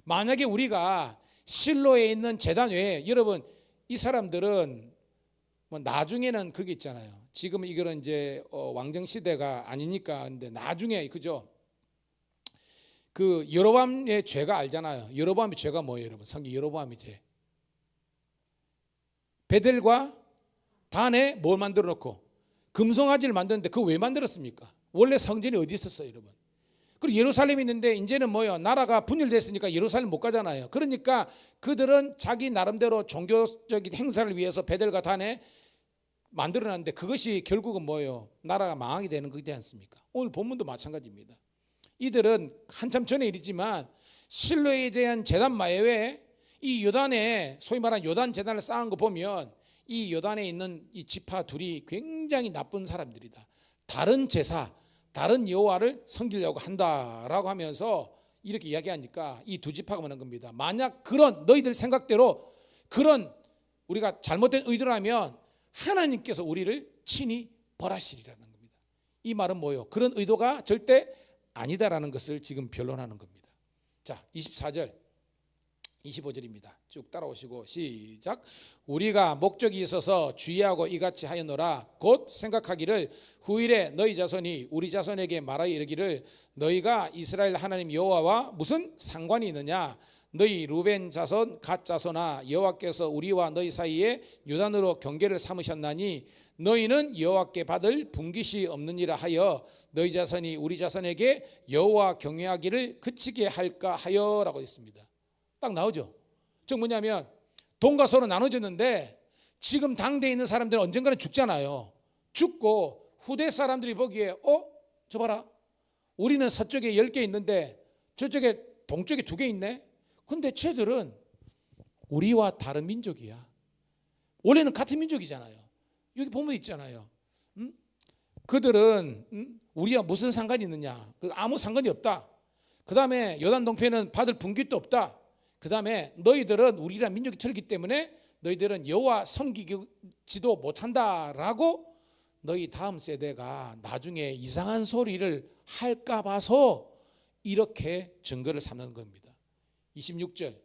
만약에 우리가 실로에 있는 제단 외에 여러분 이 사람들은 뭐 나중에는 그게 있잖아요. 지금 이거는 이제 왕정 시대가 아니니까 근데 나중에 그죠? 그 여로보암의 죄가 알잖아요. 여로보암의 죄가 뭐예요, 여러분? 성경 여로보암의 죄. 베델과 단에 뭘 만들어 놓고 금송아지를 만드는데 그거 왜 만들었습니까? 원래 성전이 어디 있었어요, 여러분? 그리고 예루살렘이 있는데 이제는 뭐요? 나라가 분열됐으니까 예루살렘 못 가잖아요. 그러니까 그들은 자기 나름대로 종교적인 행사를 위해서 베델과 단에 만들어놨는데 그것이 결국은 뭐예요? 나라가 망하게 되는 거지 않습니까? 오늘 본문도 마찬가지입니다. 이들은 한참 전의 일이지만 실로에 대한 제단 말외에 이 요단에 소위 말하는 요단 제단을 쌓은 거 보면 이 요단에 있는 이 지파 둘이 굉장히 나쁜 사람들이다. 다른 제사, 다른 여호와를 섬기려고 한다라고 하면서 이렇게 이야기하니까 이 두 지파가 뭐는 겁니다. 만약 그런 너희들 생각대로 그런 우리가 잘못된 의도라면 하나님께서 우리를 친히 벌하시리라는 겁니다. 이 말은 뭐예요? 그런 의도가 절대 아니다라는 것을 지금 변론하는 겁니다. 자, 24절 25절입니다. 쭉 따라오시고 시작. 우리가 목적이 있어서 주의하고 이같이 하였노라. 곧 생각하기를 후일에 너희 자손이 우리 자손에게 말하여 이르기를 너희가 이스라엘 하나님 여호와와 무슨 상관이 있느냐. 너희 루벤 자손 갓 자손아 여호와께서 우리와 너희 사이에 요단으로 경계를 삼으셨나니 너희는 여호와께 받을 분깃이 없느니라 하여 너희 자손이 우리 자손에게 여호와 경외하기를 그치게 할까 하여라고 했습니다. 딱 나오죠. 즉 뭐냐면 동과 서로 나눠졌는데 지금 당대에 있는 사람들은 언젠가는 죽잖아요. 죽고 후대 사람들이 보기에 저 봐라. 우리는 서쪽에 10개 있는데 저쪽에 동쪽에 2개 있네. 근데 쟤들은 우리와 다른 민족이야. 원래는 같은 민족이잖아요. 여기 보면 있잖아요. 그들은 우리와 무슨 상관이 있느냐. 아무 상관이 없다. 그 다음에 요단 동편은 받을 분깃도 없다. 그 다음에 너희들은 우리랑 민족이 틀리기 때문에 너희들은 여호와 섬기지도 못한다라고 너희 다음 세대가 나중에 이상한 소리를 할까 봐서 이렇게 증거를 삼는 겁니다. 26절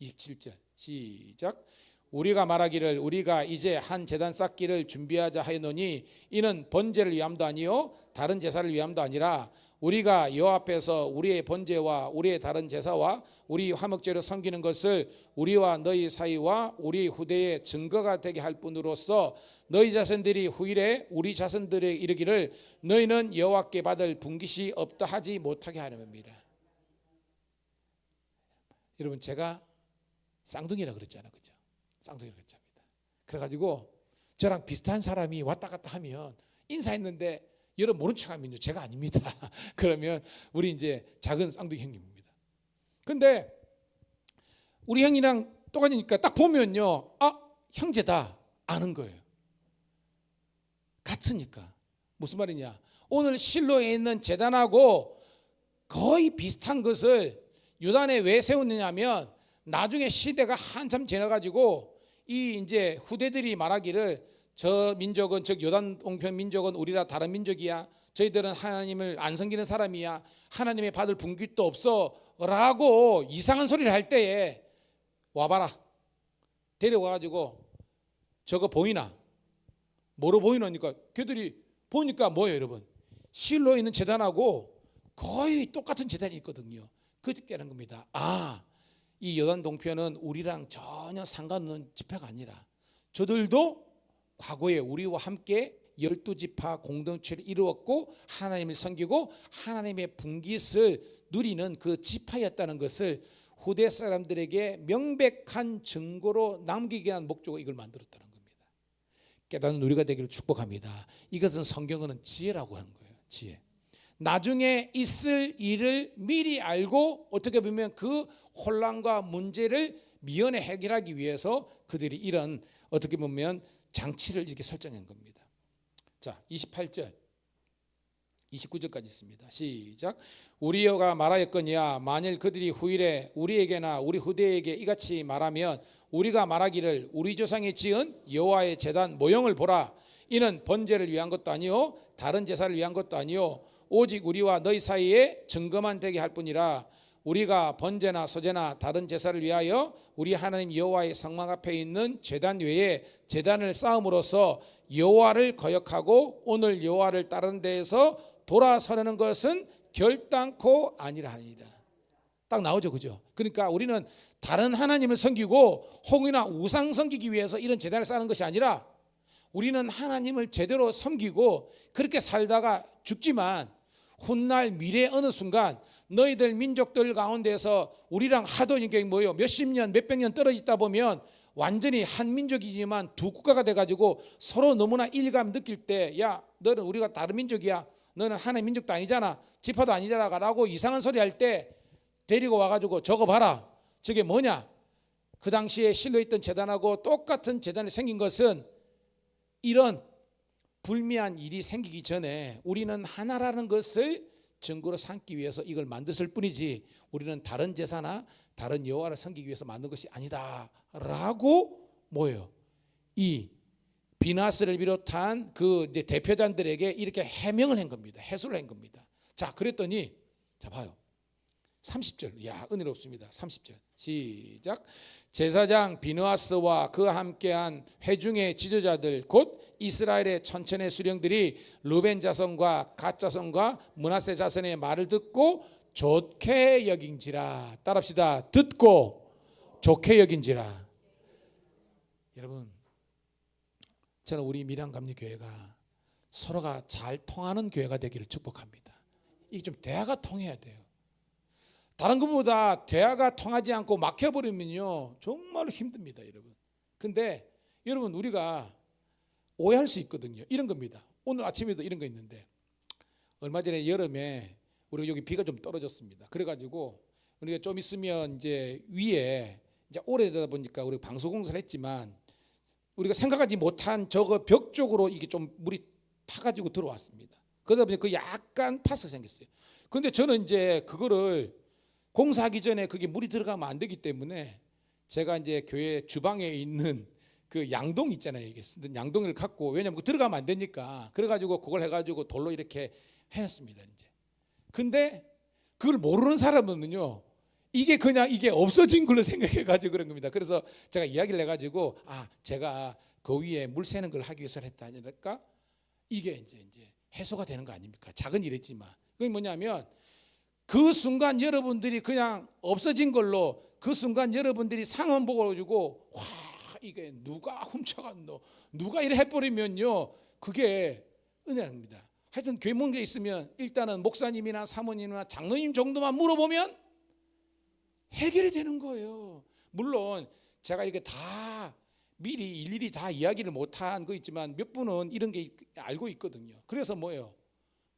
27절 시작. 우리가 말하기를 우리가 이제 한 제단 쌓기를 준비하자 하였노니 이는 번제를 위함도 아니요 다른 제사를 위함도 아니라 우리가 여호와 앞에서 우리의 번제와 우리의 다른 제사와 우리 화목제로 섬기는 것을 우리와 너희 사이와 우리 후대의 증거가 되게 할 뿐으로써 너희 자손들이 후일에 우리 자손들에게 이르기를 너희는 여호와께 받을 분깃이 없다 하지 못하게 하려 합니다. 여러분, 제가 쌍둥이라 그랬잖아요, 그죠? 쌍둥이라 그랬습니다. 그래가지고 저랑 비슷한 사람이 왔다 갔다 하면 인사했는데 여러분 모른 척하면요, 제가 아닙니다. 그러면 우리 이제 작은 쌍둥이 형님입니다. 근데 우리 형이랑 똑같으니까 딱 보면요, 아, 형제다 아는 거예요. 같으니까. 무슨 말이냐? 오늘 실로에 있는 제단하고 거의 비슷한 것을 요단에 왜 세웠느냐면 나중에 시대가 한참 지나가지고 이 이제 후대들이 말하기를 저 민족은, 즉 요단 동편 민족은 우리라 다른 민족이야, 저희들은 하나님을 안 섬기는 사람이야, 하나님의 받을 분깃도 없어 라고 이상한 소리를 할 때에 와봐라, 데려와가지고 저거 보이나? 뭐로 보이나니까 걔들이 보니까 뭐예요 여러분? 실로에 있는 제단하고 거의 똑같은 제단이 있거든요. 그렇게 하는 겁니다. 아, 이 요단 동편은 우리랑 전혀 상관없는 지파가 아니라 저들도 과거에 우리와 함께 12지파 공동체를 이루었고 하나님을 섬기고 하나님의 분깃을 누리는 그 지파였다는 것을 후대 사람들에게 명백한 증거로 남기기 위한 목적으로 이걸 만들었다는 겁니다. 깨닫는 우리가 되기를 축복합니다. 이것은 성경은 지혜라고 하는 거예요. 지혜. 나중에 있을 일을 미리 알고 어떻게 보면 그 혼란과 문제를 미연에 해결하기 위해서 그들이 이런 어떻게 보면 장치를 이렇게 설정한 겁니다. 자, 28절 29절까지 있습니다. 시작. 우리 여호와가 말하였거니와 만일 그들이 후일에 우리에게나 우리 후대에게 이같이 말하면 우리가 말하기를 우리 조상이 지은 여호와의 제단 모형을 보라. 이는 번제를 위한 것도 아니요 다른 제사를 위한 것도 아니요 오직 우리와 너희 사이에 증거만 되게 할 뿐이라. 우리가 번제나 소제나 다른 제사를 위하여 우리 하나님 여호와의 성막 앞에 있는 제단 외에 제단을 쌓음으로써 여호와를 거역하고 오늘 여호와를 따르는 데에서 돌아서는 것은 결단코 아니라 하니라. 딱 나오죠, 그죠? 그러니까 우리는 다른 하나님을 섬기고 혹이나 우상 섬기기 위해서 이런 제단을 쌓는 것이 아니라 우리는 하나님을 제대로 섬기고 그렇게 살다가 죽지만 훗날 미래 어느 순간 너희들 민족들 가운데서 우리랑 하도 이게 뭐요 몇십 년 몇백 년 떨어지다 보면 완전히 한 민족이지만 두 국가가 돼가지고 서로 너무나 일감 느낄 때, 야 너는 우리가 다른 민족이야, 너는 하나의 민족도 아니잖아, 지파도 아니잖아 라고 이상한 소리 할 때 데리고 와가지고 저거 봐라, 저게 뭐냐. 그 당시에 실로 있던 제단하고 똑같은 제단이 생긴 것은 이런 불미한 일이 생기기 전에 우리는 하나라는 것을 증거로 삼기 위해서 이걸 만들었을 뿐이지 우리는 다른 제사나 다른 여호와를 섬기기 위해서 만든 것이 아니다라고 뭐예요? 이 비나스를 비롯한 그 이제 대표단들에게 이렇게 해명을 한 겁니다. 해설을 한 겁니다. 자, 그랬더니 자 봐요. 30절. 야, 은혜롭습니다. 30절. 시작. 제사장 비느하스와 그와 함께한 회중의 지도자들 곧 이스라엘의 천천의 수령들이 르벤 자손과 갓 자손과 므낫세 자손의 말을 듣고 좋게 여긴지라. 따라합시다. 듣고 좋게 여긴지라. 여러분, 저는 우리 밀양감리교회가 서로가 잘 통하는 교회가 되기를 축복합니다. 이게 좀 대화가 통해야 돼요. 다른 것보다 대화가 통하지 않고 막혀버리면요 정말로 힘듭니다, 여러분. 근데 여러분, 우리가 오해할 수 있거든요. 이런 겁니다. 오늘 아침에도 이런 거 있는데, 얼마 전에 여름에 우리가 여기 비가 좀 떨어졌습니다. 그래가지고 우리가 좀 있으면 이제 위에 이제 오래되다 보니까 우리가 방수공사를 했지만 우리가 생각하지 못한 저거 벽 쪽으로 이게 좀 물이 파가지고 들어왔습니다. 그러다 보니 그 약간 파스가 생겼어요. 근데 저는 이제 그거를 공사하기 전에 그게 물이 들어가면 안 되기 때문에 제가 이제 교회 주방에 있는 그 양동 있잖아요. 이게 쓰던 양동이를 갖고, 왜냐면 들어가면 안 되니까 그래가지고 그걸 해가지고 돌로 이렇게 해놨습니다. 이제 근데 그걸 모르는 사람은요 이게 그냥 이게 없어진 걸로 생각해가지고 그런 겁니다. 그래서 제가 이야기를 해가지고 제가 그 위에 물 새는 걸 하기 위해서 했다 하니까 이게 이제 해소가 되는 거 아닙니까? 작은 일이지만 그게 뭐냐면 그 순간 여러분들이 그냥 없어진 걸로 그 순간 여러분들이 상황 보고 가지고 와 이게 누가 훔쳐갔노 누가 이래 해버리면요 그게 은혜입니다. 하여튼 교회 문제 있으면 일단은 목사님이나 사모님이나 장로님 정도만 물어보면 해결이 되는 거예요. 물론 제가 이렇게 다 미리 일일이 다 이야기를 못한 거 있지만 몇 분은 이런 게 알고 있거든요. 그래서 뭐예요?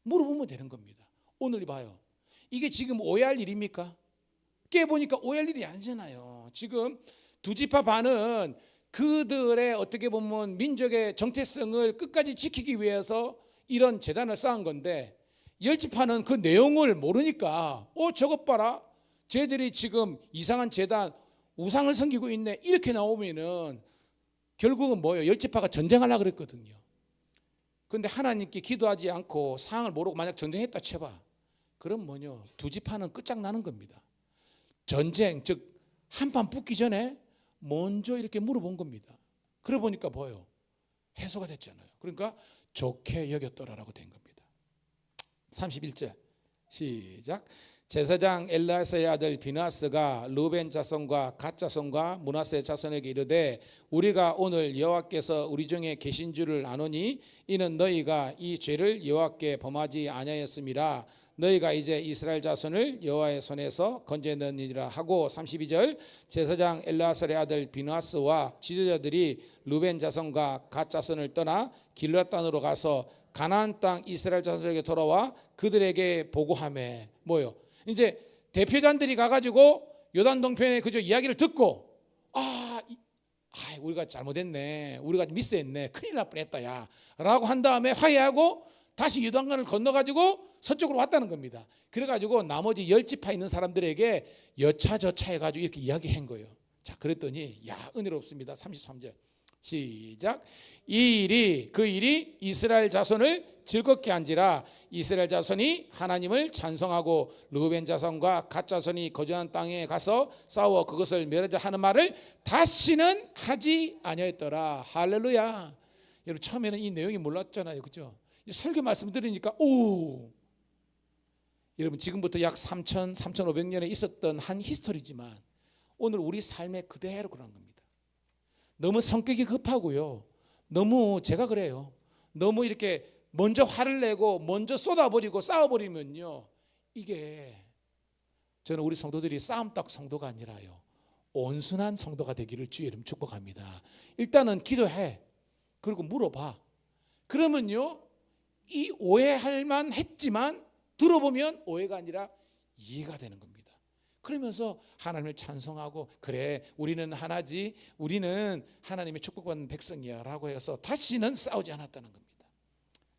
물어보면 되는 겁니다. 오늘 봐요. 이게 지금 오해할 일입니까? 깨보니까 오해할 일이 아니잖아요. 지금 두 지파 반은 그들의 어떻게 보면 민족의 정체성을 끝까지 지키기 위해서 이런 재단을 쌓은 건데 열 지파는 그 내용을 모르니까 저것 봐라 쟤들이 지금 이상한 재단 우상을 섬기고 있네 이렇게 나오면은 결국은 뭐예요? 열 지파가 전쟁하려고 그랬거든요. 그런데 하나님께 기도하지 않고 상황을 모르고 만약 전쟁했다 쳐봐 그럼 뭐냐 두 지파는 끝장나는 겁니다. 전쟁 즉 한판 붙기 전에 먼저 이렇게 물어본 겁니다. 그래 보니까 뭐예요? 해소가 됐잖아요. 그러니까 좋게 여겼더라라고 된 겁니다. 31절 시작. 제사장 엘라사의 아들 비나스가 르벤 자손과 갓 자손과 므낫세 자손에게 이르되 우리가 오늘 여호와께서 우리 중에 계신 줄을 아노니 이는 너희가 이 죄를 여호와께 범하지 아니하였음이라 너희가 이제 이스라엘 자손을 여호와의 손에서 건져내느니라 하고 32절 제사장 엘라사의 아들 비나스와 지도자들이 르벤 자손과 갓 자손을 떠나 길앗 땅으로 가서 가나안 땅 이스라엘 자손에게 돌아와 그들에게 보고하매 뭐요? 이제 대표단들이 가가지고 요단 동편에 그저 이야기를 듣고 우리가 잘못했네 우리가 미스했네 큰일 날 뻔했다 야 라고 한 다음에 화해하고 다시 요단강을 건너가지고 서쪽으로 왔다는 겁니다. 그래가지고 나머지 10지파 있는 사람들에게 여차저차 해가지고 이렇게 이야기한 거예요. 자 그랬더니 은혜롭습니다. 33절 시작. 그 일이 이스라엘 자손을 즐겁게 한지라 이스라엘 자손이 하나님을 찬송하고 르벤 자손과 갓 자손이 거주한 땅에 가서 싸워 그것을 멸하자 하는 말을 다시는 하지 아니하였더라. 할렐루야. 여러분 처음에는 이 내용이 몰랐잖아요. 그죠? 설교 말씀 들으니까 여러분 지금부터 약 3,500년에 있었던 한 히스토리지만 오늘 우리 삶에 그대로 그런 겁니다. 너무 성격이 급하고요. 너무 제가 그래요. 너무 이렇게 먼저 화를 내고 먼저 쏟아버리고 싸워버리면요. 이게 저는 우리 성도들이 싸움딱 성도가 아니라요. 온순한 성도가 되기를 주의 이름 축복합니다. 일단은 기도해. 그리고 물어봐. 그러면요. 이 오해할 만 했지만 들어보면 오해가 아니라 이해가 되는 겁니다. 그러면서 하나님을 찬송하고 그래 우리는 하나지 우리는 하나님의 축복받는 백성이야 라고 해서 다시는 싸우지 않았다는 겁니다.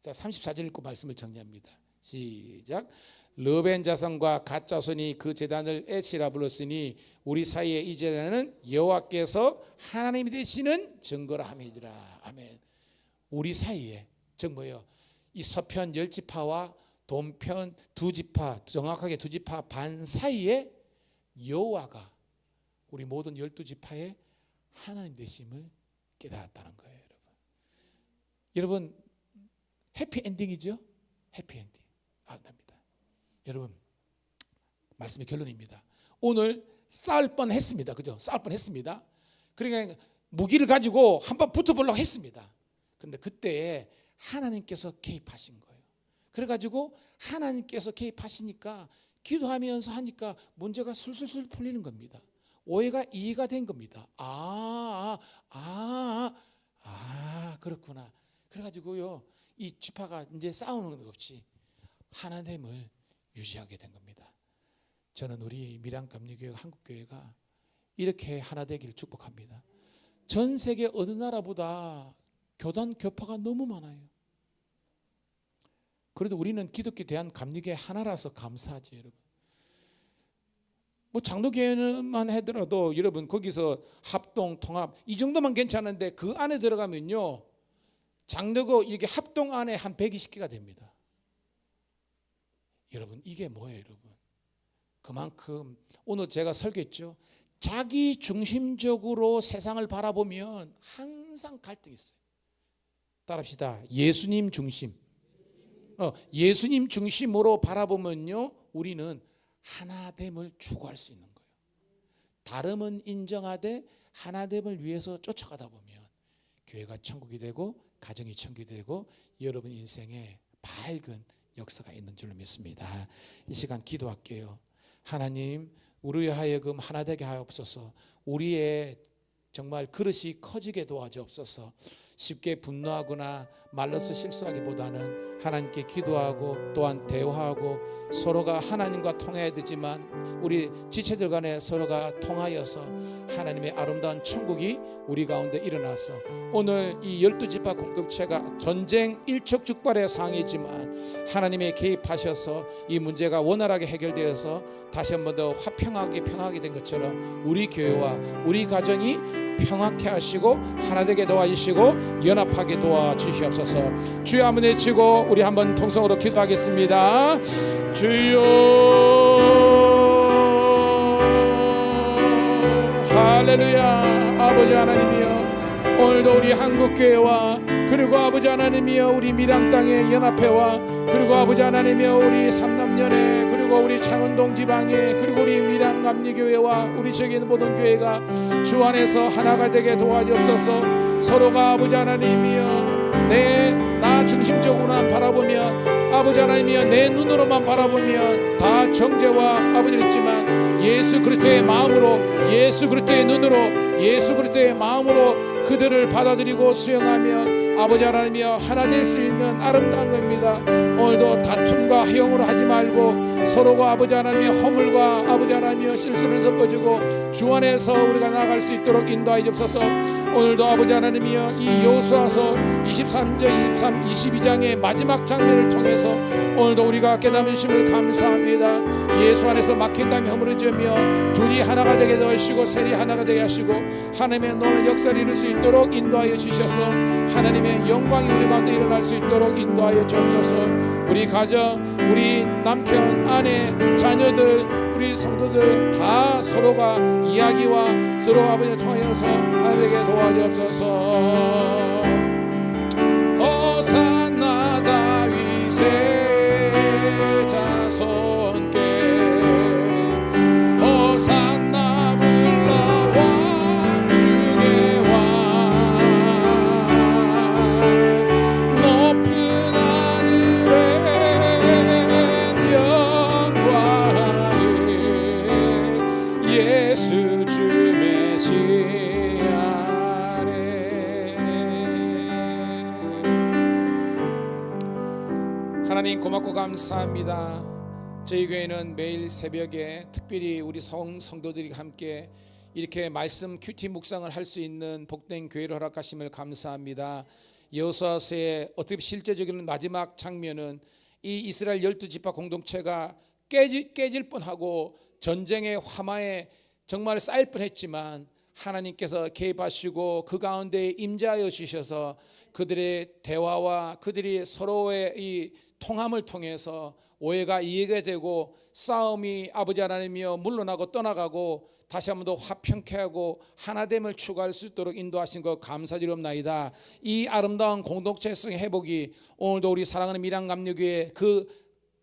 자 34절 읽고 말씀을 정리합니다. 시작. 르벤 자손과 갓 자손이 그 제단을 에치라 불렀으니 우리 사이에 이 제단은 여호와께서 하나님이 되시는 증거라 함이니라. 아멘. 우리 사이에 즉 뭐예요? 이 서편 10지파와 동편 2지파 정확하게 2지파 반 사이에 여호와가 우리 모든 12지파의 하나님 되심을 깨달았다는 거예요. 여러분 해피엔딩이죠? 해피엔딩 안됩니다. 여러분 말씀의 결론입니다. 오늘 싸울 뻔했습니다. 그죠? 싸울 뻔했습니다. 그러니까 무기를 가지고 한번 붙어보려고 했습니다. 그런데 그때 하나님께서 개입하신 거예요. 그래가지고 하나님께서 개입하시니까 기도하면서 하니까 문제가 술술술 풀리는 겁니다. 오해가 이해가 된 겁니다. 그렇구나. 그래가지고요 이 지파가 이제 싸우는 것 없이 하나됨을 유지하게 된 겁니다. 저는 우리 밀양감리교회 한국교회가 이렇게 하나 되기를 축복합니다. 전 세계 어느 나라보다 교단 교파가 너무 많아요. 그래도 우리는 기독교 대한감리교회 하나라서 감사하지 여러분. 뭐 장로교회만 하더라도 여러분 거기서 합동 통합 이 정도만 괜찮은데 그 안에 들어가면요 장로교 이게 합동 안에 한 120개가 됩니다. 여러분 이게 뭐예요 여러분? 그만큼 오늘 제가 설교했죠. 자기 중심적으로 세상을 바라보면 항상 갈등이 있어요. 따라합시다. 예수님 중심. 예수님 중심으로 바라보면요, 우리는 하나됨을 추구할 수 있는 거예요. 다름은 인정하되 하나됨을 위해서 쫓아가다 보면 교회가 천국이 되고 가정이 천국이 되고 여러분 인생에 밝은 역사가 있는 줄로 믿습니다. 이 시간 기도할게요. 하나님, 우리 하여금 하나 되게 하옵소서. 우리의 정말 그릇이 커지게 도와주옵소서. 쉽게 분노하거나 말로서 실수하기보다는 하나님께 기도하고 또한 대화하고 서로가 하나님과 통해야 되지만 우리 지체들 간에 서로가 통하여서 하나님의 아름다운 천국이 우리 가운데 일어나서 오늘 이 12지파 공동체가 전쟁 일촉즉발의 상황이지만 하나님의 개입하셔서 이 문제가 원활하게 해결되어서 다시 한 번 더 화평하게 평화하게 된 것처럼 우리 교회와 우리 가정이 평화케 하시고 하나 되게 도와주시고 연합하게 도와주시옵소서. 주여 한번 외치고 우리 한번 통성으로 기도하겠습니다. 주여, 할렐루야. 아버지 하나님이여, 오늘도 우리 한국교회와 그리고 아버지 하나님이여 우리 밀양 땅의 연합회와 그리고 아버지 하나님이여 우리 삼남연회 그리고 우리 창원동 지방에 그리고 우리 밀양 감리교회와 우리 저기 있는 모든 교회가 주 안에서 하나가 되게 도와주옵소서. 서로가 아버지 하나님이여 나 중심적으로만 바라보면 아버지 하나님이여 내 눈으로만 바라보면 다 정죄와 아버지를 했지만 예수 그리스도의 마음으로 예수 그리스도의 눈으로 예수 그리스도의 마음으로 그들을 받아들이고 수용하며 아버지 하나님이여 하나 될 수 있는 아름다운 겁니다. 오늘도 다툼과 해용으로 하지 말고 서로가 아버지 하나님의 허물과 아버지 하나님의 실수를 덮어주고 주 안에서 우리가 나아갈 수 있도록 인도하여 주옵소서. 오늘도 아버지 하나님이여 이 여호수아서 23장 22장의 마지막 장면을 통해서 오늘도 우리가 깨달음 주심을 감사합니다. 예수 안에서 막힌 담이 허물어지며 둘이 하나가 되게 하시고 셀이 하나가 되게 하시고 하나님의 노는 역사를 이룰 수 있도록 인도하여 주셔서 하나님의 영광이 우리 가운데 일어날 수 있도록 인도하여 주옵소서. 우리 가정, 우리 남편, 아내, 자녀들, 우리 성도들 다 서로가 이야기와 서로 아버지를 통하여서 하나님께 도와주옵소서. 호산나 다윗의 자손께 호산나 불러 왕 중의 왕 높은 하늘의 영광에 예수 주 메시아네. 하나님 고맙고 감사합니다. 저희 교회는 매일 새벽에 특별히 우리 성도들이 함께 이렇게 말씀 큐티 묵상을 할 수 있는 복된 교회를 허락하심을 감사합니다. 여호수아서의 어떻게 실제적인 마지막 장면은 이 이스라엘 12지파 공동체가 깨질 뻔하고 전쟁의 화마에 정말 쌓일 뻔했지만 하나님께서 개입하시고 그 가운데 임재하여 주셔서 그들의 대화와 그들이 서로의 이 통함을 통해서 오해가 이해가 되고 싸움이 아버지 하나님이여 물러나고 떠나가고 다시 한 번 더 화평케 하고 하나됨을 추구할 수 있도록 인도하신 것 감사드리옵나이다. 이 아름다운 공동체성 회복이 오늘도 우리 사랑하는 밀양감리교회 그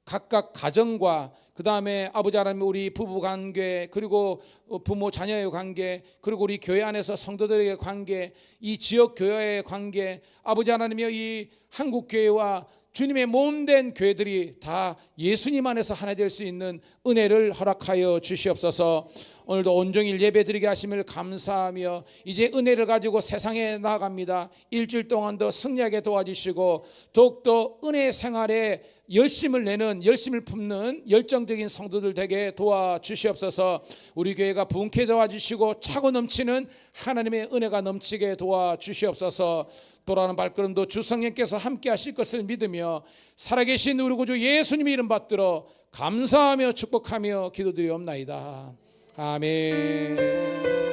각각 가정과 그 다음에 아버지 하나님 우리 부부 관계 그리고 부모 자녀의 관계 그리고 우리 교회 안에서 성도들의 관계 이 지역 교회의 관계 아버지 하나님이여 이 한국 교회와 주님의 몸된 교회들이 다 예수님 안에서 하나 될 수 있는 은혜를 허락하여 주시옵소서. 오늘도 온종일 예배드리게 하심을 감사하며 이제 은혜를 가지고 세상에 나아갑니다. 일주일 동안 더 승리하게 도와주시고 더욱더 은혜 생활에 열심을 내는 열심을 품는 열정적인 성도들 되게 도와주시옵소서. 우리 교회가 부흥케 도와주시고 차고 넘치는 하나님의 은혜가 넘치게 도와주시옵소서. 돌아오는 발걸음도 주 성령께서 함께 하실 것을 믿으며 살아계신 우리 구주 예수님의 이름 받들어 감사하며 축복하며 기도드리옵나이다. 아멘.